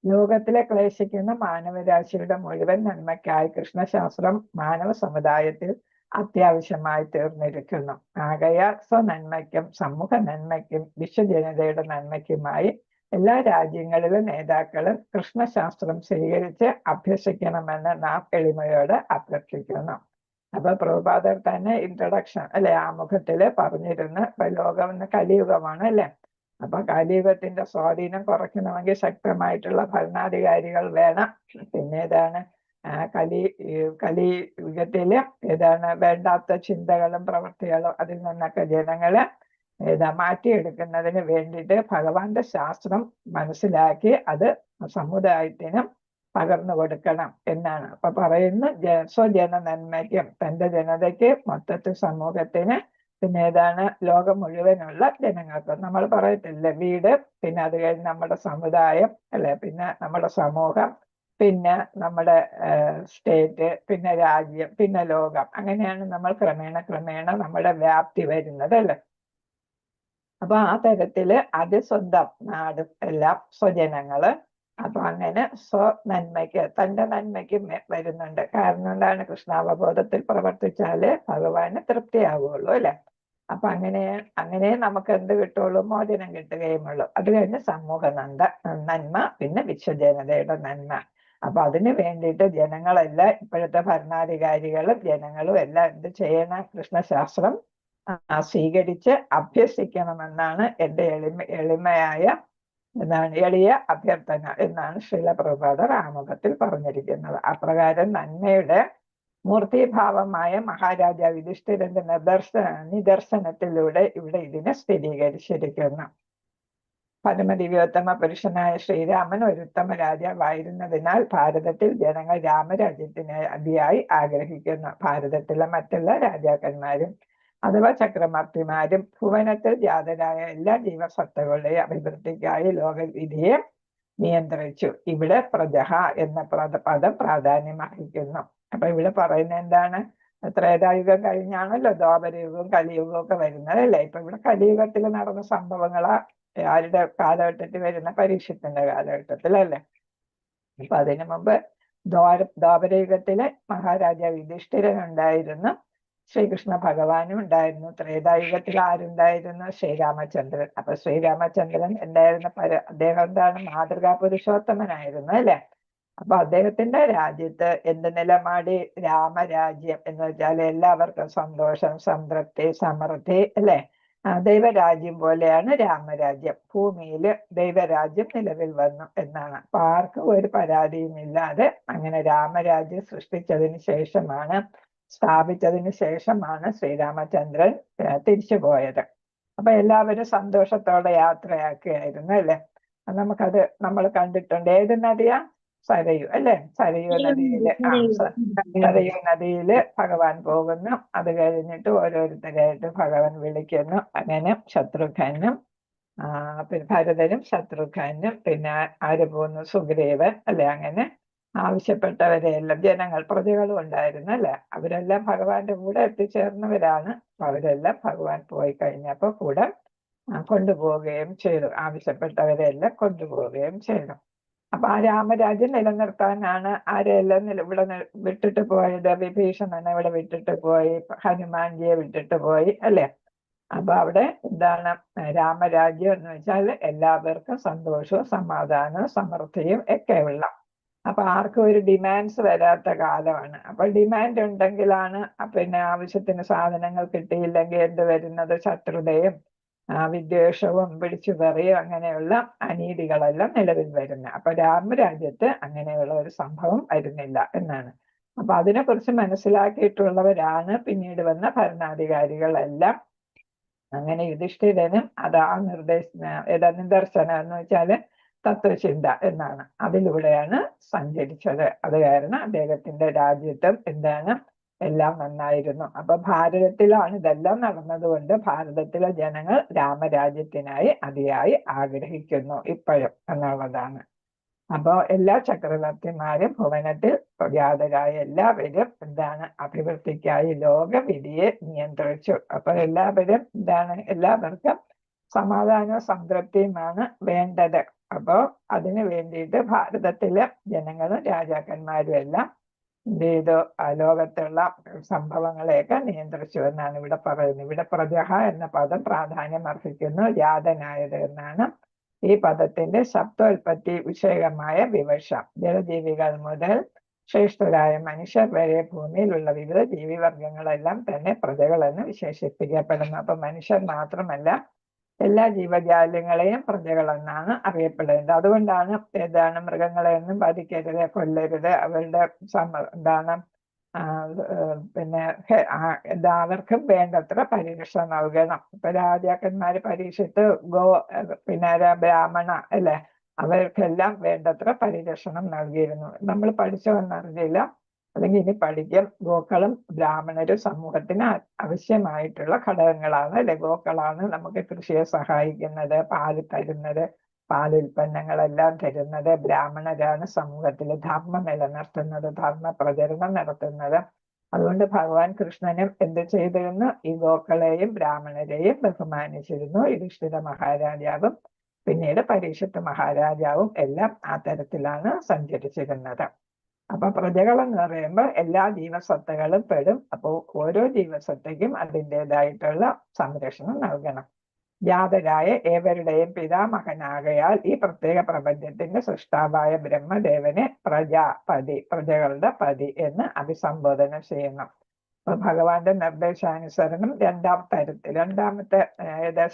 ലോകത്തിലെ ക്ലേശിക്കുന്ന മാനവരാശിയുടെ മുഴുവൻ നന്മയ്ക്കായി കൃഷ്ണശാസ്ത്രം മാനവ സമുദായത്തിൽ അത്യാവശ്യമായി തീർന്നിരിക്കുന്നു. ആകയാൽ സ്വനന്മയ്ക്കും സമൂഹ നന്മയ്ക്കും വിശ്വജനതയുടെ നന്മയ്ക്കുമായി എല്ലാ രാജ്യങ്ങളിലും നേതാക്കളും കൃഷ്ണശാസ്ത്രം സ്വീകരിച്ച് അഭ്യസിക്കണമെന്ന് നാം എളിമയോട് അഭ്യർത്ഥിക്കുന്നു. അപ്പൊ പ്രഭുപാദർ തന്നെ ഇൻട്രൊഡക്ഷൻ അല്ലെ, ആമുഖത്തില് പറഞ്ഞിരുന്നു, ലോകം ഇന്ന് കലിയുഗമാണ് അല്ലെ. അപ്പൊ കലിയുഗത്തിന്റെ സ്വാധീനം കുറയ്ക്കണമെങ്കിൽ ശക്തമായിട്ടുള്ള ഭരണാധികാരികൾ വേണം. പിന്നെ കലിയുഗത്തില് വേണ്ടാത്ത ചിന്തകളും പ്രവൃത്തികളും അതിൽ നിന്നൊക്കെ ജനങ്ങളെ മാറ്റിയെടുക്കുന്നതിന് വേണ്ടിയിട്ട് ഭഗവാന്റെ ശാസ്ത്രം മനസ്സിലാക്കി അത് സമുദായത്തിനും പകർന്നു കൊടുക്കണം എന്നാണ്. അപ്പൊ പറയുന്ന സ്വജന നന്മയ്ക്കും തന്റെ ജനതയ്ക്ക് മൊത്തത്തിൽ സമൂഹത്തിന് പിന്നെ ലോകം മുഴുവനുള്ള ജനങ്ങൾക്ക്. നമ്മൾ പറയത്തില്ലേ, വീട്, പിന്നെ അത് കഴിഞ്ഞ് നമ്മുടെ സമുദായം അല്ലെ, പിന്നെ നമ്മുടെ സമൂഹം, പിന്നെ നമ്മുടെ സ്റ്റേറ്റ്, പിന്നെ രാജ്യം, പിന്നെ ലോകം. അങ്ങനെയാണ് നമ്മൾ ക്രമേണ നമ്മുടെ വ്യാപ്തി വരുന്നത് അല്ലെ. അപ്പൊ ആ തരത്തില് അത് സ്വന്തം നാടും എല്ലാം സ്വജനങ്ങള്. അപ്പൊ അങ്ങനെ നന്മയ്ക്ക് തന്റെ നന്മയ്ക്ക് വരുന്നുണ്ട്. കാരണം എന്താണ്, കൃഷ്ണാവബോധത്തിൽ പ്രവർത്തിച്ചാല് ഭഗവാന് തൃപ്തിയാവുള്ളൂ അല്ലെ. അപ്പൊ അങ്ങനെ നമുക്ക് എന്ത് കിട്ടുള്ളൂ, മോചനം കിട്ടുകയുമുള്ളൂ. അത് കഴിഞ്ഞ് സമൂഹ നന്മ, പിന്നെ വിശ്വജനതയുടെ നന്മ. അപ്പൊ അതിന് വേണ്ടിയിട്ട് ജനങ്ങളെല്ലാം, ഇപ്പോഴത്തെ ഭരണാധികാരികളും ജനങ്ങളും എല്ലാം എന്ത് ചെയ്യണം, കൃഷ്ണശാസ്ത്രം സ്വീകരിച്ച് അഭ്യസിക്കണമെന്നാണ് എൻ്റെ എളിമയായ എളിയ അഭ്യർത്ഥന എന്നാണ് ശ്രീല പ്രഭുപാദർ ആമുഖത്തിൽ പറഞ്ഞിരിക്കുന്നത്. അപ്രകാരം നന്മയുടെ മൂർത്തിഭാവമായ മഹാരാജാവ് യുധിഷ്ഠിരന്റെ നിദർശനത്തിലൂടെ ഇവിടെ ഇതിനെ സ്ഥിരീകരിച്ചിരിക്കുന്നു. പരമദിവ്യോത്തമ പുരുഷനായ ശ്രീരാമൻ ഒരു ഉത്തമ രാജാവായിരുന്നതിനാൽ ഭാരതത്തിൽ ജനങ്ങൾ രാമരാജ്യത്തിന് അതിയായി ആഗ്രഹിക്കുന്നു. ഭാരതത്തിലെ മറ്റുള്ള രാജാക്കന്മാരും അഥവാ ചക്രവർത്തിമാരും ഭുവനത്തിൽ ജാതരായ എല്ലാ ജീവസത്തകളുടെയും അഭിവൃദ്ധിക്കായി ലോകവിധിയെ നിയന്ത്രിച്ചു. ഇവിടെ പ്രജഹ എന്ന പദം പ്രാധാന്യമർഹിക്കുന്നു. അപ്പൊ ഇവിടെ പറയുന്നത് എന്താണ്, ത്രേതായുഗം കഴിഞ്ഞാണല്ലോ ദ്വാപരയുഗവും കലിയുഗവും ഒക്കെ വരുന്നത് അല്ലേ. ഇപ്പൊ ഇവിടെ കലിയുഗത്തിൽ നടന്ന സംഭവങ്ങളാ ആരുടെ കാലഘട്ടത്തിൽ വരുന്ന, പരീക്ഷത്തിന്റെ കാലഘട്ടത്തിലല്ലേ. അപ്പൊ അതിനു മുമ്പ് ദ്വാപരയുഗത്തിലെ മഹാരാജാവ് യുധിഷ്ഠിരൻ ഉണ്ടായിരുന്നു, ശ്രീകൃഷ്ണ ഭഗവാനും ഉണ്ടായിരുന്നു. ത്രേതായുഗത്തിൽ ആരുണ്ടായിരുന്നു, ശ്രീരാമചന്ദ്രൻ. അപ്പൊ ശ്രീരാമചന്ദ്രൻ എന്തായിരുന്നു, അദ്ദേഹം മാതൃകാ പുരുഷോത്തമനായിരുന്നു അല്ലെ. അപ്പൊ അദ്ദേഹത്തിന്റെ രാജ്യത്ത് എന്ത് നിലപാടി, രാമരാജ്യം എന്ന് വെച്ചാൽ എല്ലാവർക്കും സന്തോഷം, സംതൃപ്തി, സമൃദ്ധി അല്ലെ, ദൈവരാജ്യം പോലെയാണ് രാമരാജ്യം. ഭൂമിയിൽ ദൈവരാജ്യം നിലവിൽ വന്നു എന്നാണ്. അപ്പൊ ആർക്കും ഒരു പരാതിയും ഇല്ലാതെ അങ്ങനെ രാമരാജ്യം സൃഷ്ടിച്ചതിന് ശേഷമാണ്, സ്ഥാപിച്ചതിന് ശേഷമാണ് ശ്രീരാമചന്ദ്രൻ തിരിച്ചു പോയത്. അപ്പൊ എല്ലാവരും സന്തോഷത്തോടെ യാത്രയാക്കുകയായിരുന്നു അല്ലെ. നമുക്കത് നമ്മൾ കണ്ടിട്ടുണ്ട്. ഏത് നദിയാ? സരയു അല്ലെ. സരയു നദിയില് സരയു നദിയില് ഭഗവാൻ പോകുന്നു. അത് കഴിഞ്ഞിട്ട് ഓരോരുത്തരായിട്ട് ഭഗവാൻ വിളിക്കുന്നു. അങ്ങനെ ശത്രുഘ്നും പിന്നെ ഭരതനും ശത്രുഘ്നും പിന്നെ ആര് പോകുന്നു? സുഗ്രീവൻ അല്ലെ. അങ്ങനെ ആവശ്യപ്പെട്ടവരെല്ലാം ജനങ്ങൾ, പ്രജകളും ഉണ്ടായിരുന്നു അല്ലെ. അവരെല്ലാം ഭഗവാന്റെ കൂടെ എത്തിച്ചേർന്നവരാണ്. അവരെല്ലാം ഭഗവാൻ പോയി കഴിഞ്ഞപ്പോ കൂടെ കൊണ്ടുപോവുകയും ചെയ്തു. ആവശ്യപ്പെട്ടവരെല്ലാം കൊണ്ടുപോവുകയും ചെയ്തു. അപ്പൊ ആ രാമരാജ്യം നിലനിർത്താനാണ് ആരെല്ലാം ഇവിടെ വിട്ടിട്ട് പോയത്? വിഭീഷണനെ ഇവിടെ വിട്ടിട്ട് പോയി, ഹനുമാൻജിയെ വിട്ടിട്ട് പോയി അല്ലെ. അപ്പൊ അവിടെ എന്താണ് രാമരാജ്യം എന്ന് വെച്ചാൽ എല്ലാവർക്കും സന്തോഷവും സമാധാനവും സമൃദ്ധിയും ഒക്കെ ഉള്ള. അപ്പൊ ആർക്കും ഒരു ഡിമാൻഡ്സ് വരാത്ത കാലമാണ്. അപ്പൊ ഡിമാൻഡ് ഉണ്ടെങ്കിലാണ് പിന്നെ ആവശ്യത്തിന് സാധനങ്ങൾ കിട്ടിയില്ലെങ്കിൽ എന്ത് വരുന്നത്? ശത്രുതയും വിദ്വേഷവും പിടിച്ചുപറിയും അങ്ങനെയുള്ള അനീതികളെല്ലാം നിലവിൽ വരുന്നത്. അപ്പൊ രാമരാജ്യത്ത് അങ്ങനെയുള്ള ഒരു സംഭവം വരുന്നില്ല എന്നാണ്. അപ്പൊ അതിനെക്കുറിച്ച് മനസ്സിലാക്കിയിട്ടുള്ളവരാണ് പിന്നീട് വന്ന ഭരണാധികാരികളെല്ലാം. അങ്ങനെ യുധിഷ്ഠിരനും അത് ആ നിദർശനം എന്ന് വെച്ചാല് തത്വചിന്ത എന്നാണ്. അതിലൂടെയാണ് സഞ്ചരിച്ചത്. അത് കാരണം അദ്ദേഹത്തിന്റെ രാജ്യത്തും എന്താണ് എല്ലാം നന്നായിരുന്നു. അപ്പൊ ഭാരതത്തിലാണ് ഇതെല്ലാം നടന്നതുകൊണ്ട് ഭാരതത്തിലെ ജനങ്ങൾ രാമരാജ്യത്തിനായി അതിയായി ആഗ്രഹിക്കുന്നു ഇപ്പോഴും എന്നുള്ളതാണ്. അപ്പോ എല്ലാ ചക്രവർത്തിമാരും ഭുവനത്തിൽ പ്രജാതരായ എല്ലാവരും എന്താണ് അഭിവൃദ്ധിക്കായി ലോകവിധിയെ നിയന്ത്രിച്ചു. അപ്പൊ എല്ലാവരും എന്താണ് എല്ലാവർക്കും സമാധാനവും സംതൃപ്തിയുമാണ് വേണ്ടത്. അപ്പോ അതിനു വേണ്ടിയിട്ട് ഭാരതത്തിലെ ജനങ്ങളും രാജാക്കന്മാരും എല്ലാം എന്ത് ചെയ്തു? ലോകത്തുള്ള സംഭവങ്ങളെയൊക്കെ നിയന്ത്രിച്ചു എന്നാണ് ഇവിടെ പറയുന്നത്. ഇവിടെ പ്രജഹ എന്ന പദം പ്രാധാന്യം അർഹിക്കുന്നു. യാതനായത് എന്നാണ് ഈ പദത്തിന്റെ ശബ്ദോൽപത്തി വിഷയകമായ വിവക്ഷ. ജലജീവികൾ മുതൽ ശ്രേഷ്ഠരായ മനുഷ്യർ വരെ ഭൂമിയിലുള്ള വിവിധ ജീവിവർഗങ്ങളെല്ലാം തന്നെ പ്രജകളെന്ന് വിശേഷിപ്പിക്കപ്പെടുന്നു. അപ്പൊ മനുഷ്യർ മാത്രമല്ല എല്ലാ ജീവജാലങ്ങളെയും പ്രജകളെന്നാണ് അറിയപ്പെടുന്നത്. അതുകൊണ്ടാണ് ഏതാണ് മൃഗങ്ങളെയൊന്നും ബാധിക്കരുത്, കൊല്ലരുത്, അവരുടെ എന്താണ് പിന്നെ എല്ലാവർക്കും വേണ്ടത്ര പരിരക്ഷ നൽകണം. ഇപ്പൊ രാജാക്കന്മാര് പരീക്ഷിത്ത് പിന്നെ ബ്രാഹ്മണ അല്ലെ, അവർക്കെല്ലാം വേണ്ടത്ര പരിരക്ഷണം നൽകിയിരുന്നു. നമ്മൾ പഠിച്ചവന്നറിഞ്ഞില്ല, അല്ലെങ്കിൽ ഇനി പഠിക്കും. ഗോക്കളും ബ്രാഹ്മണരും സമൂഹത്തിന് ആവശ്യമായിട്ടുള്ള ഘടകങ്ങളാണ് അല്ലെ. ഗോക്കളാണ് നമുക്ക് കൃഷിയെ സഹായിക്കുന്നത്, പാല് തരുന്നത്, പാലുൽപ്പന്നങ്ങളെല്ലാം തരുന്നത്. ബ്രാഹ്മണരാണ് സമൂഹത്തിൽ ധർമ്മം നിലനിർത്തുന്നത്, ധർമ്മ പ്രചരണം നടത്തുന്നത്. അതുകൊണ്ട് ഭഗവാൻ കൃഷ്ണനും എന്ത് ചെയ്തിരുന്നു? ഈ ഗോക്കളെയും ബ്രാഹ്മണരെയും ബഹുമാനിച്ചിരുന്നു. യുധിഷ്ഠിര മഹാരാജാവും പിന്നീട് പരീക്ഷിത്ത് മഹാരാജാവും എല്ലാം ആ തരത്തിലാണ് സഞ്ചരിച്ചിരുന്നത്. അപ്പൊ പ്രജകൾ എന്ന് പറയുമ്പോൾ എല്ലാ ജീവസത്തകളും പെടും. അപ്പോൾ ഓരോ ജീവസത്തയ്ക്കും അതിൻ്റെതായിട്ടുള്ള സംരക്ഷണം നൽകണം. ജാതരായ ഏവരുടെയും പിതാമഹനാകയാൽ ഈ പ്രത്യേക പ്രപഞ്ചത്തിന്റെ സൃഷ്ടാവായ ബ്രഹ്മദേവനെ പ്രജാപതി, പ്രജകളുടെ പതി എന്ന് അഭിസംബോധന ചെയ്യുന്നു. അപ്പൊ ഭഗവാന്റെ നിർദ്ദേശാനുസരണം രണ്ടാമത്തെ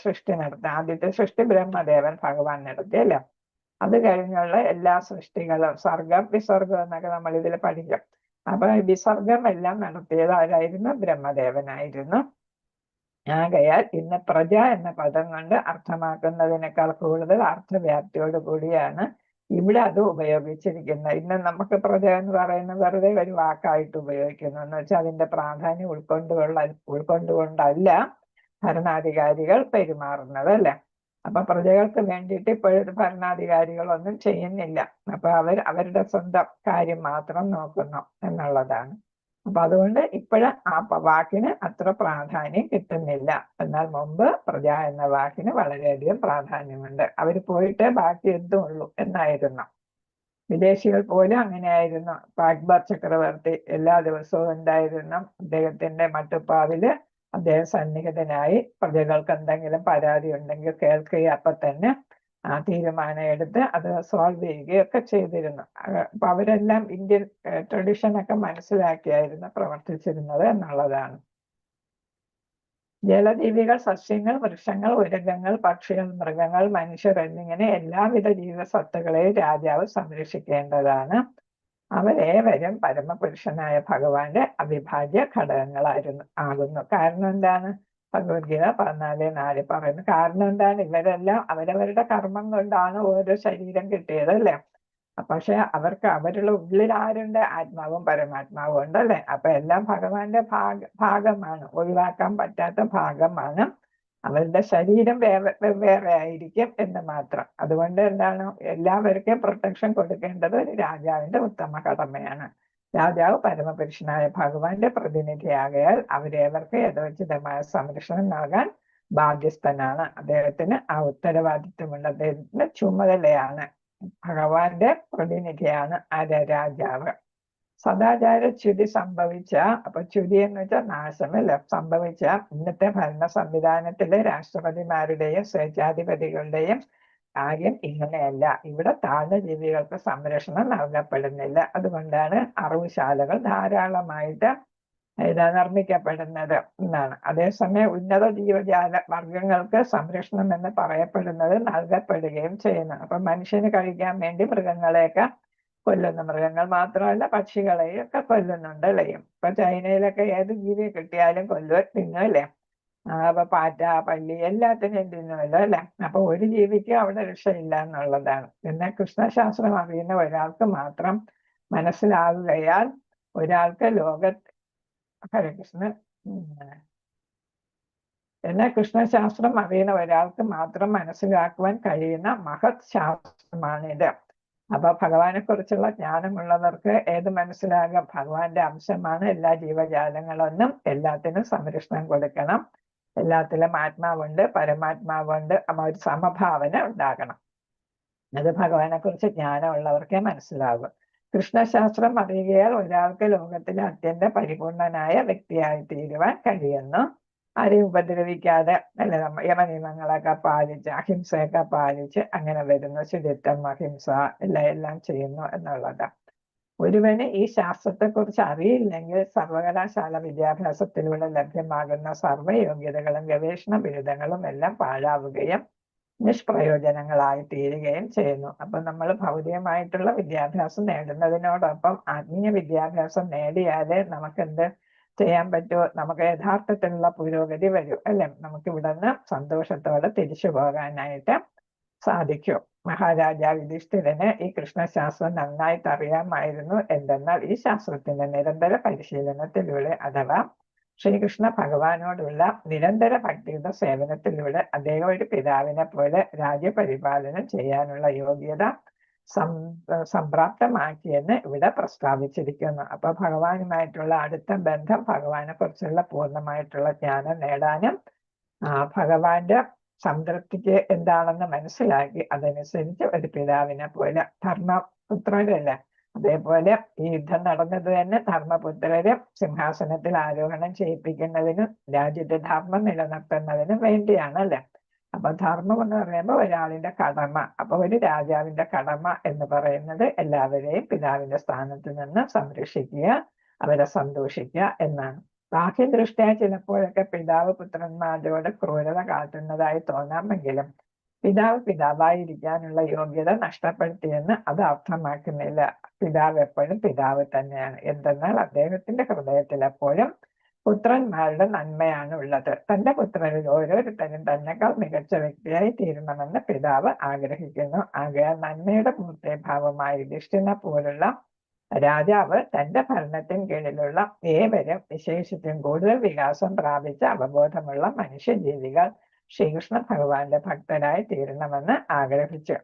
സൃഷ്ടി നടത്തുക. ആദ്യത്തെ സൃഷ്ടി ബ്രഹ്മദേവൻ ഭഗവാൻ നടത്തിയല്ലോ. അത് കഴിഞ്ഞുള്ള എല്ലാ സൃഷ്ടികളും സർഗം വിസർഗം എന്നൊക്കെ നമ്മൾ ഇതിൽ പഠിക്കും. അപ്പൊ വിസർഗം എല്ലാം നടത്തിയത് ആരായിരുന്നു? ബ്രഹ്മദേവനായിരുന്നു. ആകയാൽ ഇന്ന് പ്രജ എന്ന പദം കൊണ്ട് അർത്ഥമാക്കുന്നതിനേക്കാൾ കൂടുതൽ അർത്ഥവ്യാപ്തിയോട് കൂടിയാണ് ഇവിടെ അത് ഉപയോഗിച്ചിരിക്കുന്നത്. ഇന്ന് നമുക്ക് പ്രജ എന്ന് പറയുന്ന വെറുതെ ഒരു വാക്കായിട്ട് ഉപയോഗിക്കുന്നു. എന്ന് വെച്ചാൽ അതിന്റെ പ്രാധാന്യം ഉൾക്കൊണ്ടുകൊണ്ടല്ല ഭരണാധികാരികൾ പെരുമാറുന്നത് അല്ലെ. അപ്പൊ പ്രജകൾക്ക് വേണ്ടിയിട്ട് ഇപ്പോഴത്തെ ഭരണാധികാരികളൊന്നും ചെയ്യുന്നില്ല. അപ്പൊ അവരുടെ സ്വന്തം കാര്യം മാത്രം നോക്കുന്നു എന്നുള്ളതാണ്. അപ്പൊ അതുകൊണ്ട് ഇപ്പോഴും ആ വാക്കിന് അത്ര പ്രാധാന്യം കിട്ടുന്നില്ല. എന്നാൽ മുമ്പ് പ്രജ എന്ന വാക്കിന് വളരെയധികം പ്രാധാന്യമുണ്ട്. അവര് പോയിട്ടേ ബാക്കി എന്തും ഉള്ളൂ എന്നായിരുന്നു. വിദേശികൾ പോലും അങ്ങനെയായിരുന്നു. അക്ബർ ചക്രവർത്തി എല്ലാ ദിവസവും ഉണ്ടായിരുന്നു. അദ്ദേഹത്തിന്റെ മട്ടുപ്പാവില് അദ്ദേഹം സന്നിഹിതനായി പ്രജകൾക്ക് എന്തെങ്കിലും പരാതി ഉണ്ടെങ്കിൽ കേൾക്കുകയും അപ്പൊ തന്നെ തീരുമാനം എടുത്ത് അത് സോൾവ് ചെയ്യുകയൊക്കെ ചെയ്തിരുന്നു. അപ്പൊ അവരെല്ലാം ഇന്ത്യൻ ട്രഡീഷൻ ഒക്കെ മനസ്സിലാക്കിയായിരുന്നു പ്രവർത്തിച്ചിരുന്നത് എന്നുള്ളതാണ്. ജലജീവികൾ, സസ്യങ്ങൾ, വൃക്ഷങ്ങൾ, ഉരഗങ്ങൾ, പക്ഷികൾ, മൃഗങ്ങൾ, മനുഷ്യർ എന്നിങ്ങനെ എല്ലാവിധ ജീവസത്തുക്കളെയും രാജാവ് സംരക്ഷിക്കേണ്ടതാണ്. അവരേവരും പരമപുരുഷനായ ഭഗവാന്റെ അവിഭാജ്യ ആകുന്നു. കാരണം എന്താണ്? ഭഗവത്ഗീത 14:4 പറയുന്നു. കാരണം എന്താണ്? ഇവരെല്ലാം അവരവരുടെ കർമ്മം കൊണ്ടാണ് ഓരോ ശരീരം കിട്ടിയത് അല്ലെ. പക്ഷെ അവർക്ക് അവരുടെ ഉള്ളിൽ ആരുണ്ട്? ആത്മാവും പരമാത്മാവും ഉണ്ടല്ലേ. അപ്പൊ എല്ലാം ഭഗവാന്റെ ഭാഗമാണ്, ഒഴിവാക്കാൻ പറ്റാത്ത ഭാഗമാണ്. അവരുടെ ശരീരം വേറെ ആയിരിക്കും എന്ന് മാത്രം. അതുകൊണ്ട് എന്താണ്? എല്ലാവർക്കും പ്രൊട്ടക്ഷൻ കൊടുക്കേണ്ടത് ഒരു രാജാവിന്റെ ഉത്തമ കടമയാണ്. രാജാവ് പരമപുരുഷനായ ഭഗവാന്റെ പ്രതിനിധിയാകയാൽ അവരേവർക്ക് യഥോചിതമായ സംരക്ഷണം നൽകാൻ ബാധ്യസ്ഥനാണ്. അദ്ദേഹത്തിന് ആ ഉത്തരവാദിത്വമുണ്ട്, അദ്ദേഹത്തിന്റെ ചുമതലയാണ്. ഭഗവാന്റെ പ്രതിനിധിയാണ് രാജാവ്. സദാചാരച്യുതി സംഭവിച്ച, അപ്പൊ ച്യുതി എന്ന് വെച്ചാൽ നാശമല്ല, സംഭവിച്ച ഇന്നത്തെ ഭരണ സംവിധാനത്തിലെ രാഷ്ട്രപതിമാരുടെയും സ്വേച്ഛാധിപതികളുടെയും കാര്യം ഇങ്ങനെയല്ല. ഇവിടെ താഴ്ന്ന ജീവികൾക്ക് സംരക്ഷണം നൽകപ്പെടുന്നില്ല. അതുകൊണ്ടാണ് അറവുശാലകൾ ധാരാളമായിട്ട് നിർമ്മിക്കപ്പെടുന്നത് എന്നാണ്. അതേസമയം ഉന്നത ജീവജാല വർഗങ്ങൾക്ക് സംരക്ഷണം എന്ന് പറയപ്പെടുന്നത് നൽകപ്പെടുകയും ചെയ്യുന്നു. അപ്പൊ മനുഷ്യന് കഴിക്കാൻ വേണ്ടി മൃഗങ്ങളെയൊക്കെ കൊല്ലുന്നു. മൃഗങ്ങൾ മാത്രമല്ല, പക്ഷികളെയും ഒക്കെ കൊല്ലുന്നുണ്ട് അല്ലേ. ഇപ്പൊ ചൈനയിലൊക്കെ ഏത് ജീവിയെ കിട്ടിയാലും തിന്നും അല്ലേ. അപ്പൊ പാറ്റ, പല്ലി എല്ലാത്തിനെയും തിന്നുമല്ലോ അല്ലെ. അപ്പൊ ഒരു ജീവിക്ക് അവിടെ രക്ഷയില്ല എന്നുള്ളതാണ്. എന്നാൽ കൃഷ്ണശാസ്ത്രം അറിയുന്ന ഒരാൾക്ക് മാത്രം മനസ്സിലാകുകയാൽ ഒരാൾക്ക് ഹരേ കൃഷ്ണ എന്നാൽ കൃഷ്ണശാസ്ത്രം അറിയുന്ന ഒരാൾക്ക് മാത്രം മനസ്സിലാക്കുവാൻ കഴിയുന്ന മഹത് ശാസ്ത്രമാണിത്. അപ്പൊ ഭഗവാനെ കുറിച്ചുള്ള ജ്ഞാനമുള്ളവർക്ക് ഏത് മനസ്സിലാകാം? ഭഗവാന്റെ അംശമാണ് എല്ലാ ജീവജാലങ്ങളെന്നും എല്ലാത്തിനും സംരക്ഷണം കൊടുക്കണം, എല്ലാത്തിലും ആത്മാവുണ്ട്, പരമാത്മാവുണ്ട്, ഒരു സമഭാവന ഉണ്ടാകണം. അത് ഭഗവാനെ കുറിച്ച് ജ്ഞാനമുള്ളവർക്കേ മനസ്സിലാകും. കൃഷ്ണശാസ്ത്രം അറിയുകയാൽ ഒരാൾക്ക് ലോകത്തിലെ അത്യന്ത പരിപൂർണനായ വ്യക്തിയായി തീരുവാൻ കഴിയുന്നു. ആരെയും ഉപദ്രവിക്കാതെ അല്ലെ, യമനിയമങ്ങളൊക്കെ പാലിച്ച് അഹിംസയൊക്കെ പാലിച്ച് അങ്ങനെ വരുന്നു. ശുചിത്വം, അഹിംസ എല്ലാം ചെയ്യുന്നു എന്നുള്ളത്. ഒരുവന് ഈ ശാസ്ത്രത്തെക്കുറിച്ച് അറിയില്ലെങ്കിൽ സർവകലാശാല വിദ്യാഭ്യാസത്തിലൂടെ ലഭ്യമാകുന്ന സർവ്വയോഗ്യതകളും ഗവേഷണ ബിരുദങ്ങളും എല്ലാം പാഴാവുകയും നിഷ്പ്രയോജനങ്ങളായി തീരുകയും ചെയ്യുന്നു. അപ്പൊ നമ്മൾ ഭൗതികമായിട്ടുള്ള വിദ്യാഭ്യാസം നേടുന്നതിനോടൊപ്പം ആത്മീയ വിദ്യാഭ്യാസം നേടിയാലേ നമുക്ക് എന്ത് ചെയ്യാൻ പറ്റുമോ? നമുക്ക് യഥാർത്ഥത്തിലുള്ള പുരോഗതി വരും അല്ലെ. നമുക്ക് ഇവിടെ നിന്ന് സന്തോഷത്തോടെ തിരിച്ചു പോകാനായിട്ട് സാധിക്കും. മഹാരാജാവ് യുധിഷ്ഠിരന് ഈ കൃഷ്ണശാസ്ത്രം നന്നായിട്ട് അറിയാമായിരുന്നു. എന്തെന്നാൽ ഈ ശാസ്ത്രത്തിന്റെ നിരന്തര പരിശീലനത്തിലൂടെ അഥവാ ശ്രീകൃഷ്ണ ഭഗവാനോടുള്ള നിരന്തര ഭക്തിയുടെ സേവനത്തിലൂടെ അദ്ദേഹം ഒരു പിതാവിനെ പോലെ രാജ്യപരിപാലനം ചെയ്യാനുള്ള യോഗ്യത സംപ്രാപ്തമാക്കിയെന്ന് ഇവിടെ പ്രസ്താവിച്ചിരിക്കുന്നു. അപ്പൊ ഭഗവാനുമായിട്ടുള്ള അടുത്ത ബന്ധം, ഭഗവാനെ കുറിച്ചുള്ള പൂർണ്ണമായിട്ടുള്ള ജ്ഞാനം നേടാനും ഭഗവാന്റെ സംതൃപ്തിക്ക് എന്താണെന്ന് മനസ്സിലാക്കി അതനുസരിച്ച് ഒരു പിതാവിനെ പോലെ ധർമ്മപുത്രരല്ല, അതേപോലെ ഈ യുദ്ധം നടന്നത് തന്നെ ധർമ്മപുത്രരെ സിംഹാസനത്തിൽ ആരോഹണം ചെയ്യിപ്പിക്കുന്നതിനും രാജ്യത്തെ ധർമ്മം നിലനിർത്തുന്നതിനും വേണ്ടിയാണല്ലേ. അപ്പൊ ധർമ്മം എന്ന് പറയുമ്പോൾ ഒരാളിന്റെ കടമ. അപ്പൊ ഒരു രാജാവിന്റെ കടമ എന്ന് പറയുന്നത് എല്ലാവരെയും പിതാവിന്റെ സ്ഥാനത്ത് നിന്ന് സംരക്ഷിക്കുക, അവരെ സന്തോഷിക്കുക എന്നാണ്. ബാഹ്യദൃഷ്ട്യാ ചിലപ്പോഴൊക്കെ പിതാവ് പുത്രന്മാരോട് ക്രൂരത കാട്ടുന്നതായി തോന്നാമെങ്കിലും പിതാവ് പിതാവായിരിക്കാനുള്ള യോഗ്യത നഷ്ടപ്പെടുത്തിയെന്ന് അത് അർത്ഥമാക്കുന്നില്ല. പിതാവ് എപ്പോഴും പിതാവ് തന്നെയാണ്. എന്തെന്നാൽ അദ്ദേഹത്തിന്റെ ഹൃദയത്തിൽ എപ്പോഴും പുത്രന്മാരുടെ നന്മയാണ് ഉള്ളത്. തന്റെ പുത്രരിൽ ഓരോരുത്തരും തന്നെക്കാൾ മികച്ച വ്യക്തിയായി തീരണമെന്ന് പിതാവ് ആഗ്രഹിക്കുന്നു. ആകയാൽ നന്മയുടെ മൂർത്തിഭാവമായ യുധിഷ്ഠിരനെ പോലുള്ള രാജാവ് തന്റെ ഭരണത്തിന് കീഴിലുള്ള ഏവരും, വിശേഷിച്ചും കൂടുതൽ വികാസം പ്രാപിച്ച അവബോധമുള്ള മനുഷ്യജീവികൾ ശ്രീകൃഷ്ണ ഭഗവാന്റെ ഭക്തരായി തീരണമെന്ന് ആഗ്രഹിച്ചു.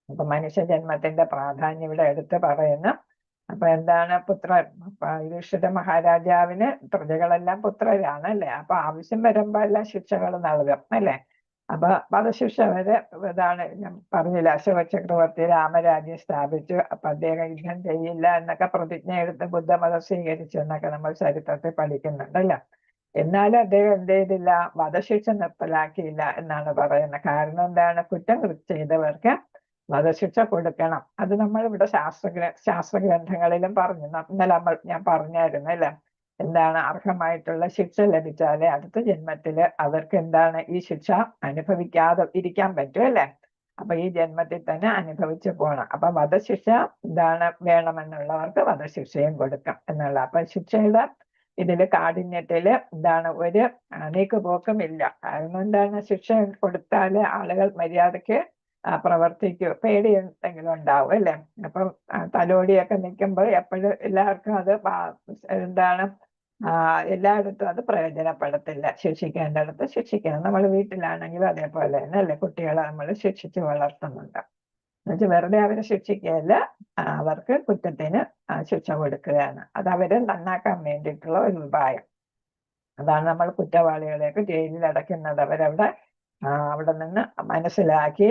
അപ്പൊ മനുഷ്യജന്മത്തിന്റെ പ്രാധാന്യം ഇവിടെ എടുത്തു പറയുന്നു. അപ്പൊ എന്താണ് യുധിഷ്ഠിര മഹാരാജാവിന് പ്രജകളെല്ലാം പുത്രരാണ് അല്ലെ. അപ്പൊ ആവശ്യം വരുമ്പോ എല്ലാം ശിക്ഷകൾ നൽകും അല്ലെ. അപ്പൊ വധശിക്ഷ വരെ ഇതാണ് ഞാൻ പറഞ്ഞില്ല. അശോക ചക്രവർത്തി രാമരാജ്യം സ്ഥാപിച്ചു. അപ്പൊ അദ്ദേഹം യുദ്ധം ചെയ്യില്ല എന്നൊക്കെ പ്രതിജ്ഞ എടുത്ത് ബുദ്ധമതം സ്വീകരിച്ചു എന്നൊക്കെ നമ്മൾ ചരിത്രത്തിൽ പഠിക്കുന്നുണ്ടല്ലോ. എന്നാലും അദ്ദേഹം എന്ത് ചെയ്തില്ല? വധശിക്ഷ നിർത്തലാക്കിയില്ല എന്നാണ് പറയുന്നത്. കാരണം എന്താണ്? കുറ്റം ചെയ്തവർക്ക് വധശിക്ഷ കൊടുക്കണം. അത് നമ്മൾ ഇവിടെ ശാസ്ത്ര ഗ്രന്ഥങ്ങളിലും പറഞ്ഞു. ഇന്നലെ ഞാൻ പറഞ്ഞായിരുന്നു അല്ലെ. എന്താണ് അർഹമായിട്ടുള്ള ശിക്ഷ ലഭിച്ചാലേ അടുത്ത ജന്മത്തില് അവർക്ക് എന്താണ് ഈ ശിക്ഷ അനുഭവിക്കാതെ ഇരിക്കാൻ പറ്റും അല്ലേ? അപ്പൊ ഈ ജന്മത്തിൽ തന്നെ അനുഭവിച്ചു പോകണം. അപ്പൊ വധശിക്ഷ എന്താണ് വേണമെന്നുള്ളവർക്ക് വധശിക്ഷയും കൊടുക്കാം എന്നുള്ള. അപ്പൊ ശിക്ഷയുടെ ഇതില് കാഠിന്യത്തില് എന്താണ് ഒരു നീക്കുപോക്കും ഇല്ല. കാരണം എന്താണ്, ശിക്ഷ കൊടുത്താല് ആളുകൾ മര്യാദക്ക് പ്രവർത്തിക്കും, പേടി എന്തെങ്കിലും ഉണ്ടാവും അല്ലേ? അപ്പം തലോടിയൊക്കെ നിൽക്കുമ്പോൾ എപ്പോഴും എല്ലാവർക്കും അത് എന്താണ് എല്ലായിടത്തും അത് പ്രയോജനപ്പെടത്തില്ല. ശിക്ഷിക്കേണ്ടടുത്ത് ശിക്ഷിക്കണം. നമ്മൾ വീട്ടിലാണെങ്കിലും അതേപോലെ തന്നെ അല്ലെ, കുട്ടികളെ നമ്മൾ ശിക്ഷിച്ച് വളർത്തുന്നുണ്ട്. എന്നുവെച്ചാൽ വെറുതെ അവരെ ശിക്ഷിക്കുകയല്ല, അവർക്ക് കുറ്റത്തിന് ശിക്ഷ കൊടുക്കുകയാണ്. അത് അവരെ നന്നാക്കാൻ വേണ്ടിയിട്ടുള്ള ഒരു ഉപായം. അതാണ് നമ്മൾ കുറ്റവാളികളെയൊക്കെ ജയിലിൽ അടയ്ക്കുന്നത്. അവരവിടെ അവിടെ നിന്ന് മനസ്സിലാക്കി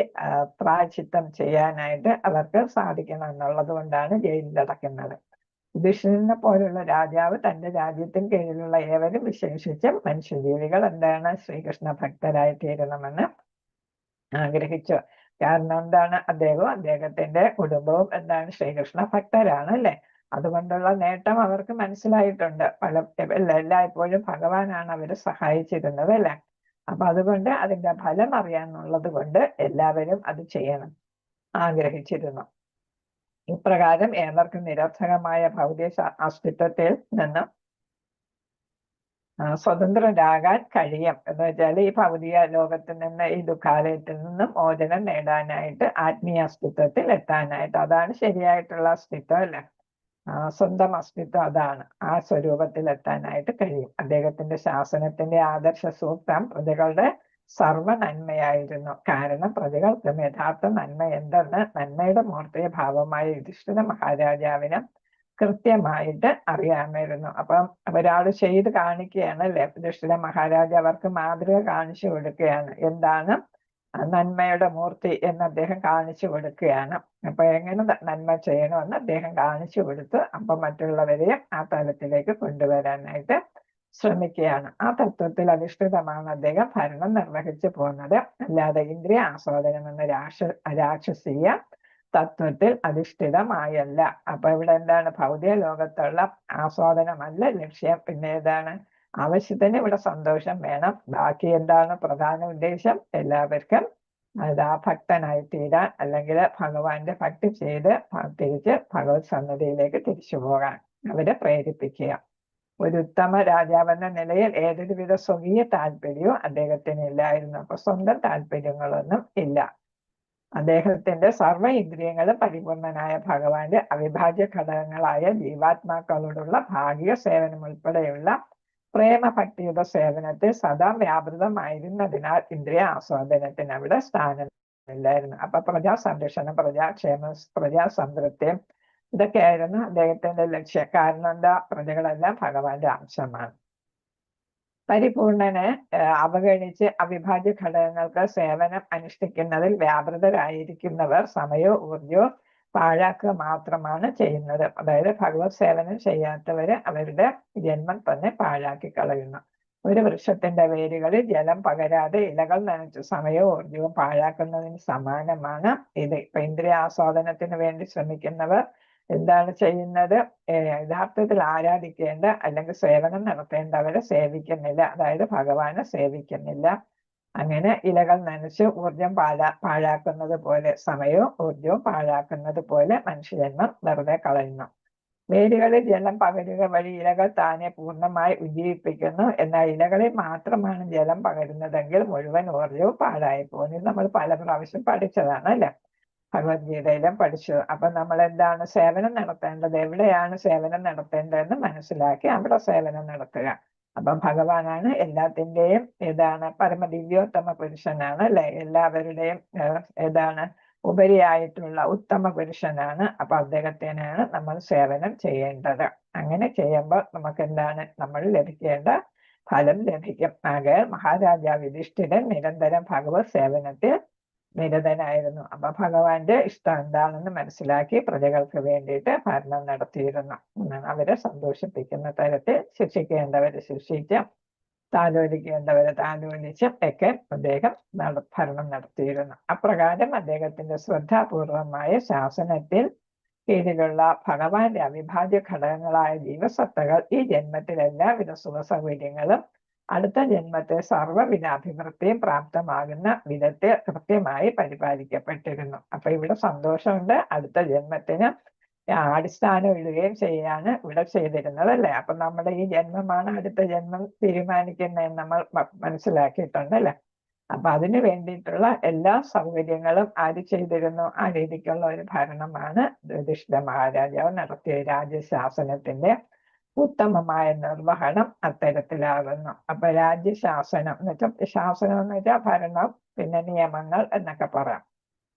പ്രായശ്ചിത്തം ചെയ്യാനായിട്ട് അവർക്ക് സാധിക്കണം എന്നുള്ളത് കൊണ്ടാണ് ജയിലിൽ അടയ്ക്കുന്നത്. യുധിഷ്ഠിരനെ പോലുള്ള രാജാവ് തന്റെ രാജ്യത്തിന് കീഴിലുള്ള ഏവരും വിശേഷിച്ചും മനുഷ്യജീവികൾ എന്താണ് ശ്രീകൃഷ്ണ ഭക്തരായി തീരണമെന്ന് ആഗ്രഹിച്ചു. കാരണം എന്താണ്, അദ്ദേഹവും അദ്ദേഹത്തിന്റെ കുടുംബവും എന്താണ് ശ്രീകൃഷ്ണ ഭക്തരാണ് അല്ലെ. അതുകൊണ്ടുള്ള നേട്ടം അവർക്ക് മനസ്സിലായിട്ടുണ്ട്. എല്ലായ്പ്പോഴും ഭഗവാനാണ് അവരെ സഹായിച്ചിരുന്നത് അല്ലെ. അപ്പൊ അതുകൊണ്ട് അതിന്റെ ഫലം അറിയാന്നുള്ളത് കൊണ്ട് എല്ലാവരും അത് ചെയ്യണം ആഗ്രഹിച്ചിരുന്നു. ഇപ്രകാരം ഏവർക്കും നിരർത്ഥകമായ ഭൗതിക അസ്തിത്വത്തിൽ നിന്നും സ്വതന്ത്രരാകാൻ കഴിയും. എന്ന് വെച്ചാൽ ഈ ഭൗതിക ലോകത്തിൽ നിന്ന്, ഈ ദുഃഖാലയത്തിൽ നിന്നും മോചനം നേടാനായിട്ട് ആത്മീയ അസ്തിത്വത്തിൽ എത്താനായിട്ട്, അതാണ് ശരിയായിട്ടുള്ള അസ്തിത്വം അല്ലേ. സ്വന്തം അസ്തിത്വം അതാണ്. ആ സ്വരൂപത്തിൽ എത്താനായിട്ട് കഴിയും. അദ്ദേഹത്തിന്റെ ശാസനത്തിന്റെ ആദർശ സൂക്തം പ്രജകളുടെ സർവ നന്മയായിരുന്നു. കാരണം പ്രജകൾക്കും യഥാർത്ഥ നന്മ എന്തെന്ന് നന്മയുടെ മൂർത്തിയ ഭാവമായ യുധിഷ്ഠിര മഹാരാജാവിന് കൃത്യമായിട്ട് അറിയാമായിരുന്നു. അപ്പം ഒരാൾ ചെയ്ത് കാണിക്കുകയാണ് അല്ലെ. യുധിഷ്ഠിര മഹാരാജ അവർക്ക് മാതൃക കാണിച്ചു കൊടുക്കുകയാണ്. എന്താണ് നന്മയുടെ മൂർത്തി എന്ന് അദ്ദേഹം കാണിച്ചു കൊടുക്കുകയാണ്. അപ്പൊ എങ്ങനെ നന്മ ചെയ്യണമെന്ന് അദ്ദേഹം കാണിച്ചു കൊടുത്ത് അപ്പൊ മറ്റുള്ളവരെയും ആ തലത്തിലേക്ക് കൊണ്ടുവരാനായിട്ട് ശ്രമിക്കുകയാണ്. ആ തത്വത്തിൽ അധിഷ്ഠിതമാണ് അദ്ദേഹം ഭരണം നിർവഹിച്ചു പോകുന്നത്. അല്ലാതെ ഇന്ദ്രിയ ആസ്വാദനം എന്ന രാക്ഷസീയ തത്വത്തിൽ അധിഷ്ഠിതമായല്ല. അപ്പൊ ഇവിടെ എന്താണ്, ഭൗതിക ലോകത്തുള്ള ആസ്വാദനമല്ല ലക്ഷ്യം. പിന്നെ ഏതാണ്, ആവശ്യത്തിന് ഇവിടെ സന്തോഷം വേണം. ബാക്കി എന്താണ് പ്രധാന ഉദ്ദേശം, എല്ലാവർക്കും ഭക്തനായി തീരാൻ, അല്ലെങ്കിൽ ഭഗവാന്റെ ഭക്തി ചെയ്ത് തിരിച്ച് ഭഗവത് സന്നദ്ധിയിലേക്ക് തിരിച്ചു പോകാൻ അവരെ പ്രേരിപ്പിക്കുക. ഒരു ഉത്തമ രാജാവെന്ന നിലയിൽ ഏതൊരുവിധ സ്വകീയ താല്പര്യവും അദ്ദേഹത്തിന് ഇല്ലായിരുന്നു. അപ്പൊ സ്വന്തം താല്പര്യങ്ങളൊന്നും ഇല്ല. അദ്ദേഹത്തിന്റെ സർവ്വ ഇന്ദ്രിയങ്ങളും പരിപൂർണനായ ഭഗവാന്റെ അവിഭാജ്യ ഘടകങ്ങളായ ജീവാത്മാക്കളോടുള്ള ഭാഗിക സേവനം ഉൾപ്പെടെയുള്ള പ്രേമഭക്തിയുടെ സേവനത്തിൽ സദാ വ്യാപൃതമായിരുന്നതിനാൽ ഇന്ദ്രിയ ആസ്വാദനത്തിന് അവിടെ സ്ഥാനമില്ലായിരുന്നു. അപ്പൊ പ്രജാ സംരക്ഷണം, പ്രജാക്ഷേമം, പ്രജാസംതൃപ്തിയും ഇതൊക്കെയായിരുന്നു അദ്ദേഹത്തിന്റെ ലക്ഷ്യം. കാരണം എന്താ, പ്രജകളെല്ലാം ഭഗവാന്റെ അംശമാണ്. പരിപൂർണനെ അവഗണിച്ച് അവിഭാജ്യ ഘടകങ്ങൾക്ക് സേവനം അനുഷ്ഠിക്കുന്നതിൽ വ്യാപൃതരായിരിക്കുന്നവർ സമയവും ഊർജവും പാഴാക്കുക മാത്രമാണ് ചെയ്യുന്നത്. അതായത് ഭഗവത് സേവനം ചെയ്യാത്തവര് അവരുടെ ജന്മം തന്നെ പാഴാക്കി കളയുന്നു. ഒരു വൃക്ഷത്തിന്റെ വേരുകളിൽ ജലം പകരാതെ ഇലകൾ നനച്ച് സമയവും ഊർജവും പാഴാക്കുന്നതിന് സമാനമാണ് ഇത്. ഇപ്പൊ ഇന്ദ്രിയ ആസ്വാദനത്തിന് വേണ്ടി ശ്രമിക്കുന്നവർ എന്താണ് ചെയ്യുന്നത്, യഥാർത്ഥത്തിൽ ആരാധിക്കേണ്ട അല്ലെങ്കിൽ സേവനം നടത്തേണ്ടവരെ സേവിക്കുന്നില്ല. അതായത് ഭഗവാനെ സേവിക്കുന്നില്ല. അങ്ങനെ ഇലകൾ നനച്ച് ഊർജം പാഴാക്കുന്നത് പോലെ, സമയവും ഊർജവും പാഴാക്കുന്നത് പോലെ മനുഷ്യജന്മം വെറുതെ കളയുന്നു. വേരുകളിൽ ജലം പകരുക വഴി ഇലകൾ താനെ പൂർണ്ണമായി ഉജ്ജീവിപ്പിക്കുന്നു. എന്നാൽ ഇലകളിൽ മാത്രമാണ് ജലം പകരുന്നതെങ്കിൽ മുഴുവൻ ഊർജവും പാഴായി പോകുന്നു. നമ്മൾ പല പ്രാവശ്യം പഠിച്ചതാണ് അല്ലെ, ഭഗവത്ഗീതയിലും പഠിച്ചു. അപ്പൊ നമ്മൾ എന്താണ് സേവനം നടത്തേണ്ടത്, എവിടെയാണ് സേവനം നടത്തേണ്ടതെന്ന് മനസ്സിലാക്കി അവിടെ സേവനം നടത്തുക. അപ്പൊ ഭഗവാനാണ് എല്ലാത്തിൻ്റെയും പരമദിവ്യോത്തമ പുരുഷനാണ് അല്ലെ, എല്ലാവരുടെയും ഉപരിയായിട്ടുള്ള ഉത്തമ പുരുഷനാണ്. അപ്പൊ അദ്ദേഹത്തിനാണ് നമ്മൾ സേവനം ചെയ്യേണ്ടത്. അങ്ങനെ ചെയ്യുമ്പോൾ നമുക്ക് നമ്മൾ ലഭിക്കേണ്ട ഫലം ലഭിക്കും. ആകയാൽ മഹാരാജാവ് യുധിഷ്ഠിരൻ നിരന്തരം ഭഗവത് സേവനത്തിൽ നിരതനായിരുന്നു. അപ്പൊ ഭഗവാന്റെ ഇഷ്ടം എന്താണെന്ന് മനസ്സിലാക്കി പ്രജകൾക്ക് വേണ്ടിയിട്ട് ഭരണം നടത്തിയിരുന്നു. അവരെ സന്തോഷിപ്പിക്കുന്ന തരത്തിൽ ശിക്ഷിക്കേണ്ടവരെ ശിക്ഷിച്ചും താലോലിക്കേണ്ടവരെ താലോലിച്ചും ഒക്കെ അദ്ദേഹം ഭരണം നടത്തിയിരുന്നു. അപ്രകാരം അദ്ദേഹത്തിന്റെ ശ്രദ്ധാപൂർവമായ ശാസനത്തിൽ കീഴിലുള്ള ഭഗവാന്റെ അവിഭാജ്യ ഘടകങ്ങളായ ജീവസത്തകൾ ഈ ജന്മത്തിൽ എല്ലാവിധ സുഖ സൗകര്യങ്ങളും അടുത്ത ജന്മത്തെ സർവ്വവിധ അഭിവൃദ്ധിയും പ്രാപ്തമാകുന്ന വിധത്തിൽ കൃത്യമായി പരിപാലിക്കപ്പെട്ടിരുന്നു. അപ്പൊ ഇവിടെ സന്തോഷമുണ്ട്. അടുത്ത ജന്മത്തിന് അടിസ്ഥാനം ഇടുകയും ചെയ്യാണ് ഇവിടെ ചെയ്തിരുന്നത് അല്ലേ. അപ്പൊ നമ്മുടെ ഈ ജന്മമാണ് അടുത്ത ജന്മം തീരുമാനിക്കുന്നതെന്ന് നമ്മൾ മനസ്സിലാക്കിയിട്ടുണ്ട് അല്ലെ. അപ്പൊ അതിന് വേണ്ടിയിട്ടുള്ള എല്ലാ സൗകര്യങ്ങളും ആര് ചെയ്തിരുന്നു? ആ രീതിക്കുള്ള ഒരു ഭരണമാണ് യുധിഷ്ഠിര മഹാരാജാവ് നടത്തിയ രാജ്യശാസനത്തിന്റെ ഉത്തമമായ നിർവഹണം അത്തരത്തിലാകുന്നു. അപ്പൊ രാജ്യശാസനം എന്ന് വെച്ചാൽ ശാസനം എന്ന് വെച്ചാൽ ഭരണം, പിന്നെ നിയമങ്ങൾ എന്നൊക്കെ പറയാം.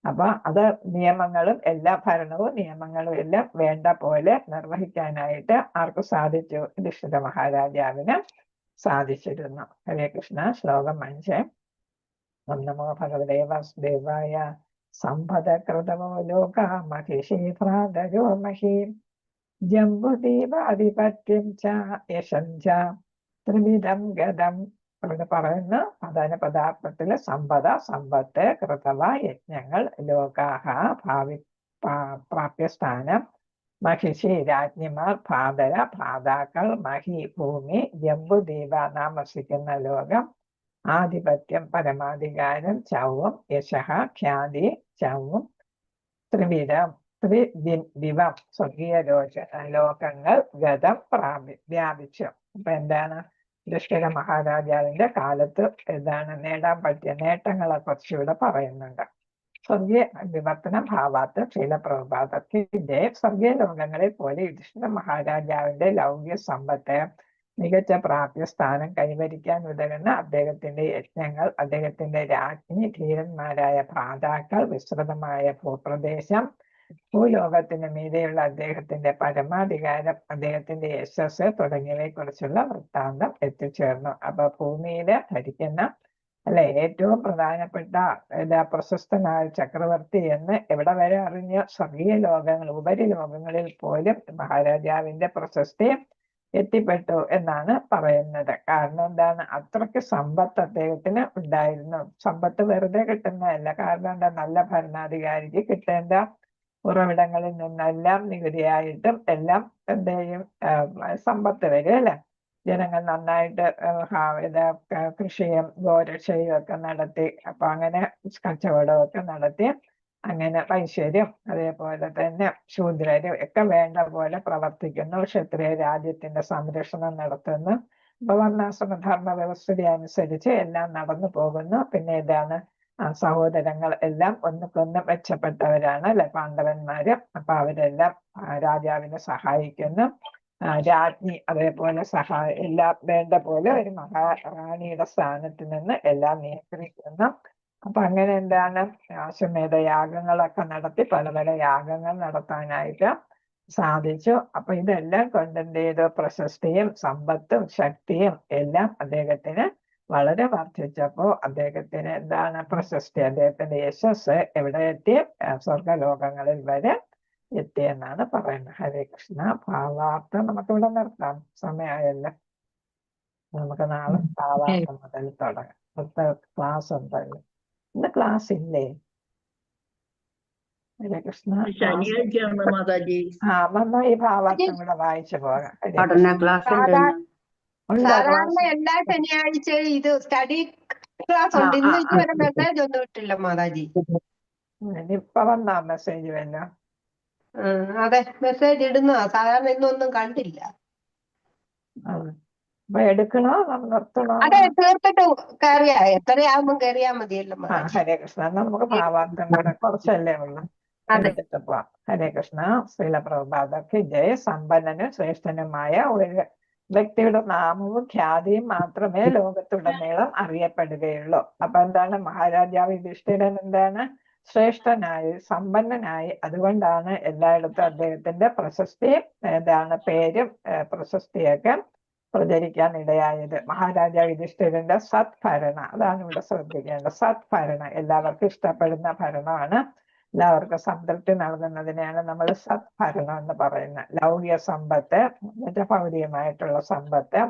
അപ്പൊ അത് നിയമങ്ങളും എല്ലാ ഭരണവും നിയമങ്ങളും എല്ലാം വേണ്ട പോലെ നിർവഹിക്കാനായിട്ട് ആർക്ക് സാധിച്ചു? യുധിഷ്ഠിര മഹാരാജാവിന് സാധിച്ചിരുന്നു. ഹരേ കൃഷ്ണ. ശ്ലോകം 5. ഓം നമോ ഭഗവതേ വാസുദേവായ. സമ്പദകൃതമോ ലോക മഹിഷീഭ്രാതരോ മഹീം ജംബുദീപാധിപത്യം ച യശം ച ത്രിവിധം ഗതം. അവിടെ പറയുന്ന പ്രധാന പദാർത്ഥത്തില് സമ്പത്ത്, കൃതവ യജ്ഞങ്ങൾ, ലോകാഹ ഭാവി പ്രാപ്യസ്ഥാനം, മഹിഷി രാജ്ഞിമാർ, ഭ്രാതാക്കൾ, മഹി ഭൂമി, ജംബുദ്വീപ നാം വസിക്കുന്ന ലോകം, ആധിപത്യം പരമാധികാരം, ചൗവം യശഃ ഖ്യാതി, ചൗവം ത്രിവിധം ദിവം സ്വർഗീയ ലോകങ്ങൾ, ഗതം വ്യാപിച്ചു. അപ്പൊ എന്താണ്? യുധിഷ്ഠിര മഹാരാജാവിന്റെ കാലത്ത് എന്താണ് നേടാൻ പറ്റിയ നേട്ടങ്ങളെ കുറിച്ച് ഇവിടെ പറയുന്നുണ്ട്. സ്വർഗീയ വിവർത്തന ഭാവാത്ത് ശീലപ്രഭാതത്തിന്റെ സ്വർഗീയ ലോകങ്ങളെ പോലെ യുധിഷ്ഠിര മഹാരാജാവിന്റെ ലൗകിക സമ്പത്ത്, മികച്ച പ്രാപ്യസ്ഥാനം കൈവരിക്കാൻ ഉതകുന്ന അദ്ദേഹത്തിന്റെ യജ്ഞങ്ങൾ, അദ്ദേഹത്തിന്റെ രാജ്ഞി, ധീരന്മാരായ ഭ്രാതാക്കൾ, വിസ്തൃതമായ ഭൂപ്രദേശം, ഭൂലോകത്തിന് മീതെയുള്ള അദ്ദേഹത്തിന്റെ പരമാധികാരം, അദ്ദേഹത്തിന്റെ യശസ് തുടങ്ങിയവയെ കുറിച്ചുള്ള വൃത്താന്തം എത്തിച്ചേർന്നു. അപ്പൊ ഭൂമിയില് ഭരിക്കുന്ന അല്ലെ ഏറ്റവും പ്രധാനപ്പെട്ട പ്രശസ്തനായ ചക്രവർത്തി എന്ന് എവിടെ വരെ അറിഞ്ഞ സ്വർഗീയ ലോകങ്ങൾ, ഉപരിലോകങ്ങളിൽ പോലും മഹാരാജാവിന്റെ പ്രശസ്തി എത്തിപ്പെട്ടു എന്നാണ് പറയുന്നത്. കാരണം എന്താണ്? അത്രയ്ക്ക് സമ്പത്ത് അദ്ദേഹത്തിന് ഉണ്ടായിരുന്നു. സമ്പത്ത് വെറുതെ കിട്ടുന്നതല്ല. കാരണം എന്താ? നല്ല ഭരണാധികാരിക്ക് കിട്ടേണ്ട ഉറവിടങ്ങളിൽ നിന്നെല്ലാം നികുതിയായിട്ടും എല്ലാം എന്ത് ചെയ്യും? സമ്പത്ത് വരും അല്ലെ. ജനങ്ങൾ നന്നായിട്ട് കൃഷിയും ഗോരക്ഷയും ഒക്കെ നടത്തി, അപ്പൊ അങ്ങനെ കച്ചവടമൊക്കെ നടത്തി, അങ്ങനെ ഐശ്വര്യം, അതേപോലെ തന്നെ ശൂദ്രരും ഒക്കെ വേണ്ട പോലെ പ്രവർത്തിക്കുന്നു. ക്ഷത്രിയ രാജ്യത്തിന്റെ സംരക്ഷണം നടത്തുന്നു. അപ്പൊ വർണ്ണാശ്രമ ധർമ്മ വ്യവസ്ഥിതി അനുസരിച്ച് എല്ലാം നടന്നു പോകുന്നു. പിന്നെ ഇതാണ് സഹോദരങ്ങൾ എല്ലാം ഒന്നുകൊന്ന് മെച്ചപ്പെട്ടവരാണ് അല്ലെ, പാണ്ഡവന്മാര്. അപ്പൊ അവരെല്ലാം രാജാവിനെ സഹായിക്കുന്നു. രാജ്ഞി അതേപോലെ എല്ലാം വേണ്ട പോലെ ഒരു മഹാറാണിയുടെ സ്ഥാനത്ത് നിന്ന് എല്ലാം നിയന്ത്രിക്കുന്നു. അപ്പൊ അങ്ങനെ എന്താണ്? അശ്വമേധ യാഗങ്ങളൊക്കെ നടത്തി പല പല യാഗങ്ങൾ നടത്താനായിട്ട് സാധിച്ചു. അപ്പൊ ഇതെല്ലാം കൊണ്ട് എന്ത് ചെയ്തു? പ്രശസ്തിയും സമ്പത്തും ശക്തിയും എല്ലാം അദ്ദേഹത്തിന് വളരെ വർദ്ധിച്ചപ്പോ അദ്ദേഹത്തിന് എന്താണ് പ്രശസ്തി? അദ്ദേഹത്തിന്റെ യശസ് എവിടെ എത്തി? സ്വർഗലോകങ്ങളിൽ വരെ എത്തിയെന്നാണ് പറയുന്നത്. ഹരേ കൃഷ്ണ. ഭാവാർത്ഥം നമുക്കിവിടെ നിർത്താം, സമയമായല്ലോ. നമുക്ക് നാളെ ഭാവാർത്ഥം മുതൽ തുടങ്ങാം. അടുത്ത ക്ലാസ് ഉണ്ടല്ലോ. ഇന്ന് ക്ലാസ് ഇല്ലേ? ഹരേ കൃഷ്ണ. വന്ന ഈ ഭാവാർത്ഥം കൂടെ വായിച്ചു പോകാം. സാധാരണ എല്ലാ ശനിയാഴ്ചയും ഇത് സ്റ്റഡി ക്ലാസ് ഉണ്ട്. ഇന്ന് ഇതുവരെ മെസ്സേജ് ഒന്നും ഇട്ടില്ല മാതാജി. ഇപ്പൊ വന്നാ മെസ്സേജ് വല്ലോ? അതെ, മെസ്സേജ് ഇടുന്നതാ. സാധാരണ ഇന്നൊന്നും കണ്ടില്ല. അപ്പൊ എടുക്കണോ നിർത്തണോ? അതെ, തീർത്തിട്ട് കയറിയാ എത്രയാകുമ്പോ കയറിയാ മതിയല്ലോ. ഹരേ കൃഷ്ണ. നമുക്ക് ഭാവാർത്ഥം കൂടെ കുറച്ചല്ലേ ഉള്ളു, എടുത്തിട്ട് പോവാം. ഹരേ കൃഷ്ണ. ശ്രീല പ്രഭുപാദക്ക് ജയ. സമ്പന്നനും ശ്രേഷ്ഠനുമായ ഒരു വ്യക്തിയുടെ നാമവും ഖ്യാതിയും മാത്രമേ ലോകത്തുടനീളം അറിയപ്പെടുകയുള്ളൂ. അപ്പൊ എന്താണ്? മഹാരാജാവ് യുധിഷ്ഠിരൻ എന്താണ്? ശ്രേഷ്ഠനായി, സമ്പന്നനായി. അതുകൊണ്ടാണ് എല്ലായിടത്തും അദ്ദേഹത്തിന്റെ പ്രശസ്തിയും എന്താണ് പേരും പ്രശസ്തിയൊക്കെ പ്രചരിക്കാൻ ഇടയായത്. മഹാരാജാവ് യുധിഷ്ഠിരന്റെ സത്ഭരണ, അതാണ് ഇവിടെ ശ്രദ്ധിക്കേണ്ടത്. സത്ഭരണ, എല്ലാവർക്കും ഇഷ്ടപ്പെടുന്ന ഭരണമാണ്, എല്ലാവർക്കും സംതൃപ്തി നൽകുന്നതിനെയാണ് നമ്മൾ സത്ഭരണം എന്ന് പറയുന്നത്. ലൗകിക സമ്പത്ത്, ഭൗതികമായിട്ടുള്ള സമ്പത്ത്,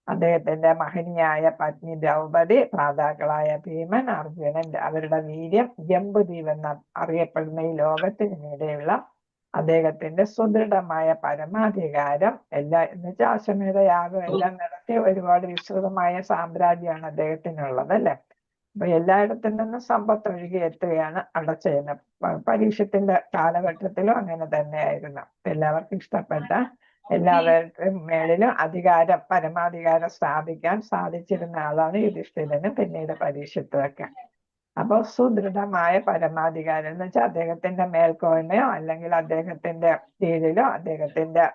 അദ്ദേഹത്തിന്റെ മഹനീയായ പത്നി ദ്രൗപദി, ഭ്രാതാക്കളായ ഭീമൻ, അർജുനൻ, അവരുടെ വീര്യം, ജംബുദ്വീപ് എന്ന അറിയപ്പെടുന്ന ഈ ലോകത്തിന് മീതെയുള്ള അദ്ദേഹത്തിന്റെ സുദൃഢമായ പരമാധികാരം എന്ന് വെച്ചാൽ അശ്വമേധ യാഗം എല്ലാം നടത്തി ഒരുപാട് വിസ്തൃതമായ സാമ്രാജ്യമാണ് അദ്ദേഹത്തിനുള്ളത് അല്ലെ. അപ്പൊ എല്ലായിടത്തു നിന്നും സമ്പത്ത് ഒഴുകി എത്തുകയാണ് അവിടെ ചെയ്യുന്നത്. പരീക്ഷത്തിന്റെ കാലഘട്ടത്തിലും അങ്ങനെ തന്നെയായിരുന്നു. എല്ലാവർക്കും ഇഷ്ടപ്പെട്ട എല്ലാവരുടെയും മേളിലും പരമാധികാരം സ്ഥാപിക്കാൻ സാധിച്ചിരുന്ന ആളാണ് യുധിഷ്ഠിരനും പിന്നീട് പരീക്ഷത്തുമൊക്കെ. അപ്പൊ സുദൃഢമായ പരമാധികാരം എന്ന് വെച്ചാൽ അദ്ദേഹത്തിന്റെ മേൽക്കോയ്മയോ അല്ലെങ്കിൽ അദ്ദേഹത്തിന്റെ കീഴിലോ അദ്ദേഹത്തിന്റെ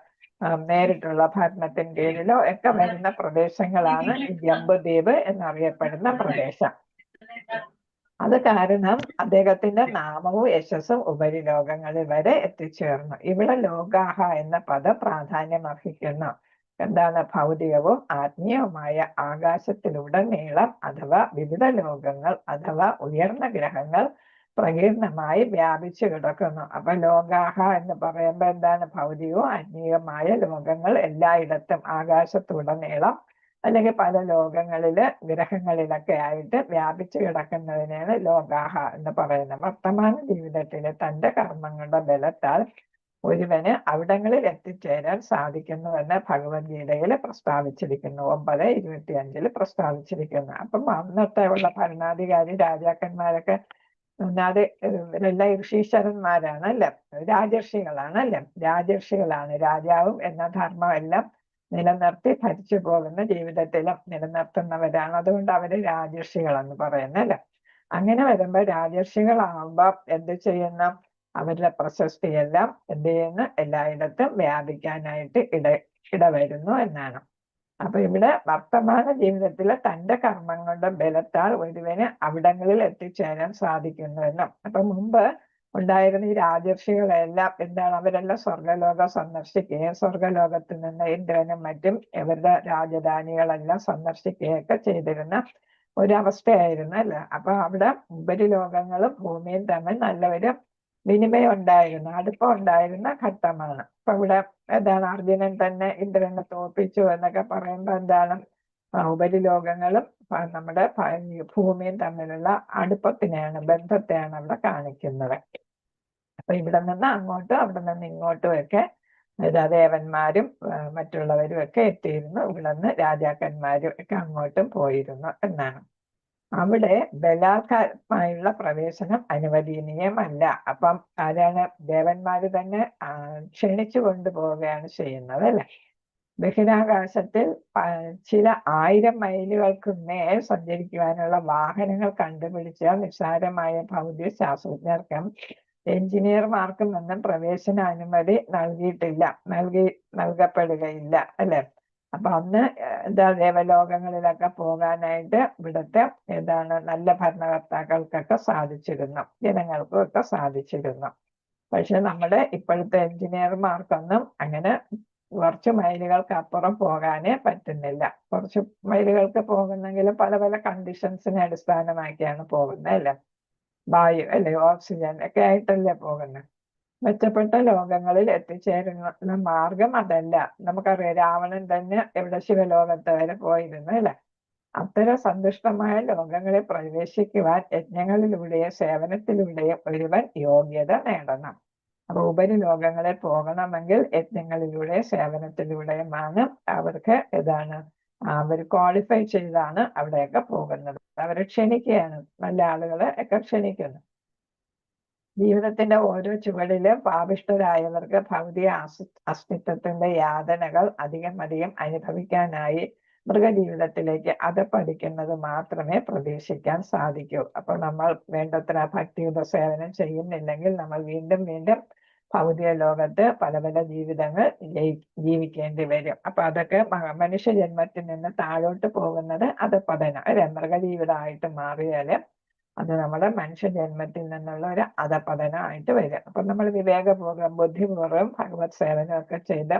നേരിട്ടുള്ള ഭരണത്തിന് കീഴിലോ ഒക്കെ വരുന്ന പ്രദേശങ്ങളാണ് ഈ ജംബുദ്വീപ് എന്നറിയപ്പെടുന്ന പ്രദേശം. അത് കാരണം അദ്ദേഹത്തിന്റെ നാമവും യശസ്സും ഉപരിലോകങ്ങളിൽ വരെ എത്തിച്ചേർന്നു. ഇവിടെ ലോകാഹ എന്ന പദം പ്രാധാന്യം അർഹിക്കുന്നു. എന്താണ്? ഭൗതികവും ആത്മീയവുമായ ആകാശത്തിലുടനീളം അഥവാ വിവിധ ലോകങ്ങൾ അഥവാ ഉയർന്ന ഗ്രഹങ്ങൾ പ്രകീർണമായി വ്യാപിച്ചു കിടക്കുന്നു. അപ്പൊ ലോകാഹ എന്ന് പറയുമ്പോൾ എന്താണ്? ഭൗതികവും ആത്മീയവുമായ ലോകങ്ങൾ എല്ലായിടത്തും ആകാശത്തുടനീളം അല്ലെങ്കിൽ പല ലോകങ്ങളില് ഗ്രഹങ്ങളിലൊക്കെ ആയിട്ട് വ്യാപിച്ചു കിടക്കുന്നതിനെയാണ് ലോകാഹ എന്ന് പറയുന്നത്. വർത്തമാന ജീവിതത്തിലെ തന്റെ കർമ്മങ്ങളുടെ ബലത്താൽ ഒരുവന് അവിടങ്ങളിൽ എത്തിച്ചേരാൻ സാധിക്കുന്നുവെന്ന് ഭഗവത്ഗീതയിൽ പ്രസ്താവിച്ചിരിക്കുന്നു. 9:25 പ്രസ്താവിച്ചിരിക്കുന്നു. അപ്പം അന്നത്തെ ഉള്ള ഭരണാധികാരി രാജാക്കന്മാരൊക്കെ ഇവരെല്ലാം ഋഷീശ്വരന്മാരാണ് അല്ലെ, രാജർഷികളാണ് അല്ലെ. രാജർഷികളാണ്. രാജാവും എന്ന ധർമ്മം എല്ലാം നിലനിർത്തി ഭരിച്ചു പോകുന്ന ജീവിതത്തിലും നിലനിർത്തുന്നവരാണ്. അതുകൊണ്ട് അവര് രാജർഷികളെന്ന് പറയുന്നത് അല്ലെ. അങ്ങനെ വരുമ്പോ രാജർഷികളാകുമ്പോ എന്ത് ചെയ്യുന്നു? അവരുടെ പ്രശസ്തിയെല്ലാം എന്ത് ചെയ്യുന്നു? എല്ലായിടത്തും വ്യാപിക്കാനായിട്ട് ഇടവരുന്നു എന്നാണ്. അപ്പൊ ഇവിടെ വർത്തമാന ജീവിതത്തിലെ തന്റെ കർമ്മങ്ങളുടെ ബലത്താൽ ഒരുവന് അവിടങ്ങളിൽ എത്തിച്ചേരാൻ സാധിക്കുന്നുവെന്നും. അപ്പൊ മുമ്പ് ഉണ്ടായിരുന്ന ഈ രാജർഷികളെല്ലാം എന്താണ്? അവരെല്ലാം സ്വർഗലോകം സന്ദർശിക്കുകയും സ്വർഗലോകത്തിൽ നിന്ന് ഇന്ദ്രനും മറ്റും ഇവരുടെ രാജധാനികളെല്ലാം സന്ദർശിക്കുകയൊക്കെ ചെയ്തിരുന്ന ഒരവസ്ഥയായിരുന്നു അല്ലെ. അപ്പൊ അവിടെ ഉപരിലോകങ്ങളും ഭൂമിയും തമ്മിൽ നല്ലൊരു വിനിമയം ഉണ്ടായിരുന്ന, അടുപ്പം ഉണ്ടായിരുന്ന ഘട്ടമാണ്. അപ്പൊ ഇവിടെ എന്താണ്? അർജുനൻ തന്നെ ഇന്ദ്രനെ തോൽപ്പിച്ചു എന്നൊക്കെ പറയുമ്പോ എന്താണ്? ഉപരിലോകങ്ങളും നമ്മുടെ ഭൂമിയും തമ്മിലുള്ള അടുപ്പത്തിനെയാണ്, ബന്ധത്തെയാണ് അവിടെ കാണിക്കുന്നത്. അപ്പൊ ഇവിടെ നിന്ന് അങ്ങോട്ടും അവിടെ നിന്ന് ഇങ്ങോട്ടും ഒക്കെ ദേവന്മാരും മറ്റുള്ളവരും ഒക്കെ എത്തിയിരുന്നു. ഇവിടെ നിന്ന് രാജാക്കന്മാരും ഒക്കെ അങ്ങോട്ടും പോയിരുന്നു എന്നാണ്. അവിടെ ബലാത്കാരമായുള്ള പ്രവേശനം അനുവദനീയമല്ല. അപ്പം ആരാണ്? ദേവന്മാര് തന്നെ ക്ഷണിച്ചു കൊണ്ടുപോവുകയാണ് ചെയ്യുന്നത് അല്ലെ. ബഹിരാകാശത്തിൽ ചില 1000 മൈലുകൾക്ക് മേൽ സഞ്ചരിക്കുവാനുള്ള വാഹനങ്ങൾ കണ്ടുപിടിച്ച നിസ്സാരമായ ഭൗതിക ശാസ്ത്രജ്ഞർക്കും എഞ്ചിനീയർമാർക്കും ഒന്നും പ്രവേശന അനുമതി നൽകപ്പെടുകയില്ല അല്ലെ. അപ്പൊ അന്ന് ദേവലോകങ്ങളിലൊക്കെ പോകാനായിട്ട് ഇവിടുത്തെ നല്ല ഭരണകർത്താക്കൾക്കൊക്കെ സാധിച്ചിരുന്നു, ജനങ്ങൾക്കും ഒക്കെ സാധിച്ചിരുന്നു. പക്ഷെ നമ്മുടെ ഇപ്പോഴത്തെ എഞ്ചിനീയർമാർക്കൊന്നും അങ്ങനെ കുറച്ച് മൈലുകൾക്ക് അപ്പുറം പോകാനേ പറ്റുന്നില്ല. കുറച്ച് മൈലുകൾക്ക് പോകുന്നെങ്കിൽ പല പല കണ്ടീഷൻസിനെ അടിസ്ഥാനമാക്കിയാണ് പോകുന്നത് അല്ലെ. വായു അല്ലെ, ഓക്സിജൻ ഒക്കെ ആയിട്ടല്ലേ പോകുന്നത്. മെച്ചപ്പെട്ട ലോകങ്ങളിൽ എത്തിച്ചേരുന്ന മാർഗം അതല്ല. നമുക്കറിയാം, രാവണൻ തന്നെ എവിടെ ശിവലോകത്ത് വരെ പോയിരുന്നു അല്ലെ. അത്തരം സന്തുഷ്ടമായ ലോകങ്ങളിൽ പ്രവേശിക്കുവാൻ യജ്ഞങ്ങളിലൂടെയും സേവനത്തിലൂടെയും ഒരുവൻ യോഗ്യത നേടണം. അപ്പൊ ഉപരിലോകങ്ങളിൽ പോകണമെങ്കിൽ യജ്ഞങ്ങളിലൂടെ സേവനത്തിലൂടെയുമാണ് അവർക്ക് അവർ ക്വാളിഫൈ ചെയ്താണ് അവിടെയൊക്കെ പോകുന്നത്. അവരെ ക്ഷണിക്കുകയാണ്, നല്ല ആളുകളെ ഒക്കെ ക്ഷണിക്കുന്നു. ജീവിതത്തിന്റെ ഓരോ ചുവടിലും പാപിഷ്ഠരായവർക്ക് ഭൗതിക അസ്തിത്വത്തിന്റെ യാതനകൾ അധികം അനുഭവിക്കാനായി മൃഗജീവിതത്തിലേക്ക് അധപ്പതിക്കുന്നത് മാത്രമേ പ്രതീക്ഷിക്കാൻ സാധിക്കൂ. അപ്പൊ നമ്മൾ വേണ്ടത്ര ഭക്തിയുത സേവനം ചെയ്യുന്നില്ലെങ്കിൽ നമ്മൾ വീണ്ടും വീണ്ടും ഭൗതിക ലോകത്ത് പല പല ജീവിതങ്ങൾ ജീവിക്കേണ്ടി വരും. അപ്പൊ അതൊക്കെ മനുഷ്യ ജന്മത്തിൽ നിന്ന് താഴോട്ട് പോകുന്നത് അധപ്പതനം അല്ലെ. മൃഗജീവിതമായിട്ട് മാറിയാല് അത് നമ്മുടെ മനുഷ്യജന്മത്തിൽ നിന്നുള്ള ഒരു അധപതനമായിട്ട് വരും. അപ്പൊ നമ്മൾ വിവേകപൂർവ്വം ബുദ്ധിപൂർവ്വം ഭഗവത് സേവനം ഒക്കെ ചെയ്ത്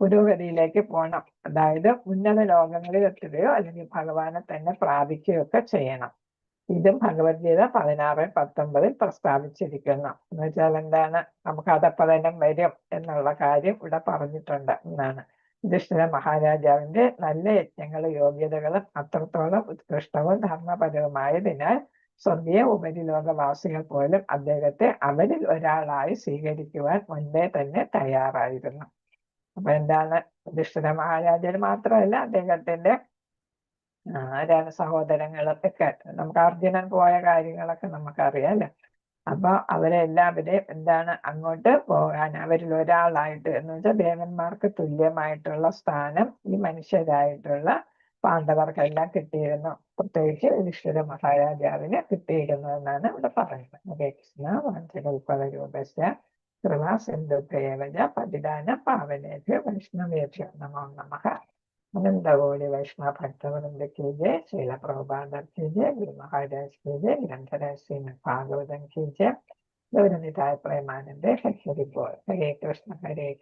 പുരോഗതിയിലേക്ക് പോകണം. അതായത് ഉന്നത ലോകങ്ങളിൽ എത്തുകയോ അല്ലെങ്കിൽ ഭഗവാനെ തന്നെ പ്രാപിക്കുകയോ ഒക്കെ ചെയ്യണം. ഇതും ഭഗവത്ഗീത 16:19 പ്രസ്താവിച്ചിരിക്കുന്നു. എന്ന് വെച്ചാൽ എന്താണ്? നമുക്ക് അധപതനം വരും എന്നുള്ള കാര്യം ഇവിടെ പറഞ്ഞിട്ടുണ്ട് എന്നാണ്. യുധിഷ്ഠിര മഹാരാജാവിന്റെ നല്ല യജ്ഞങ്ങളും യോഗ്യതകളും അത്രത്തോളം ഉത്കൃഷ്ടവും ധർമ്മപരവുമായതിനാൽ സ്വർഗീയ ഉപരിലോകവാസികൾ പോലും അദ്ദേഹത്തെ അവരിൽ ഒരാളായി സ്വീകരിക്കുവാൻ മുൻപേ തന്നെ തയ്യാറായിരുന്നു. അപ്പൊ എന്താണ്, യുധിഷ്ഠിര മഹാരാജന് മാത്രമല്ല അദ്ദേഹത്തിന്റെ സഹോദരങ്ങളും ഒക്കെ, നമുക്ക് അർജുനൻ പോയ കാര്യങ്ങളൊക്കെ നമുക്കറിയാം അല്ലെ. അപ്പൊ അവരെല്ലാവരെയും എന്താണ് അങ്ങോട്ട് പോകാൻ അവരിൽ ഒരാളായിട്ട് എന്ന് വെച്ചാൽ ദേവന്മാർക്ക് തുല്യമായിട്ടുള്ള സ്ഥാനം ഈ മനുഷ്യരായിട്ടുള്ള പാണ്ഡവർക്കെല്ലാം കിട്ടിയിരുന്നു. പ്രത്യേകിച്ച് യുധിഷ്ഠിര മഹാരാജാവിന് കിട്ടിയിരുന്നു എന്നാണ് ഇവിടെ പറയുന്നത്. ഹരേ കൃഷ്ണ. വാഞ്ചകൽപതരൂപസ്യ കൃപാ സിന്ധുഭ്യേവച പതിദാന പാവനേഭ്യോ വൈഷ്ണവേഭ്യോ നമോ നമഃ. അനന്തകോടി വൈഷ്ണവ ഭക്തവൃന്ദ की जय. श्रील प्रभुपाद की जय. गुरु महाराज की जय. ग्रंथराज श्रीमद् भागवतम की जय. गौरनिताय प्रेमानंदे हरि बोल. हरे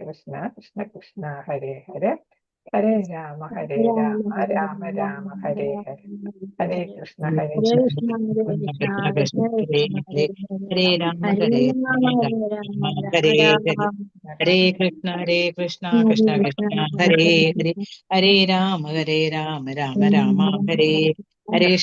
कृष्ण कृष्ण कृष्ण हरे हरे, हरे राम राम राम हरे हरे. हरे कृष्ण कृष्ण हरे राम हरे हरे कृष्ण कृष्ण कृष्ण हरे हरे, हरे राम राम राम हरे हरे.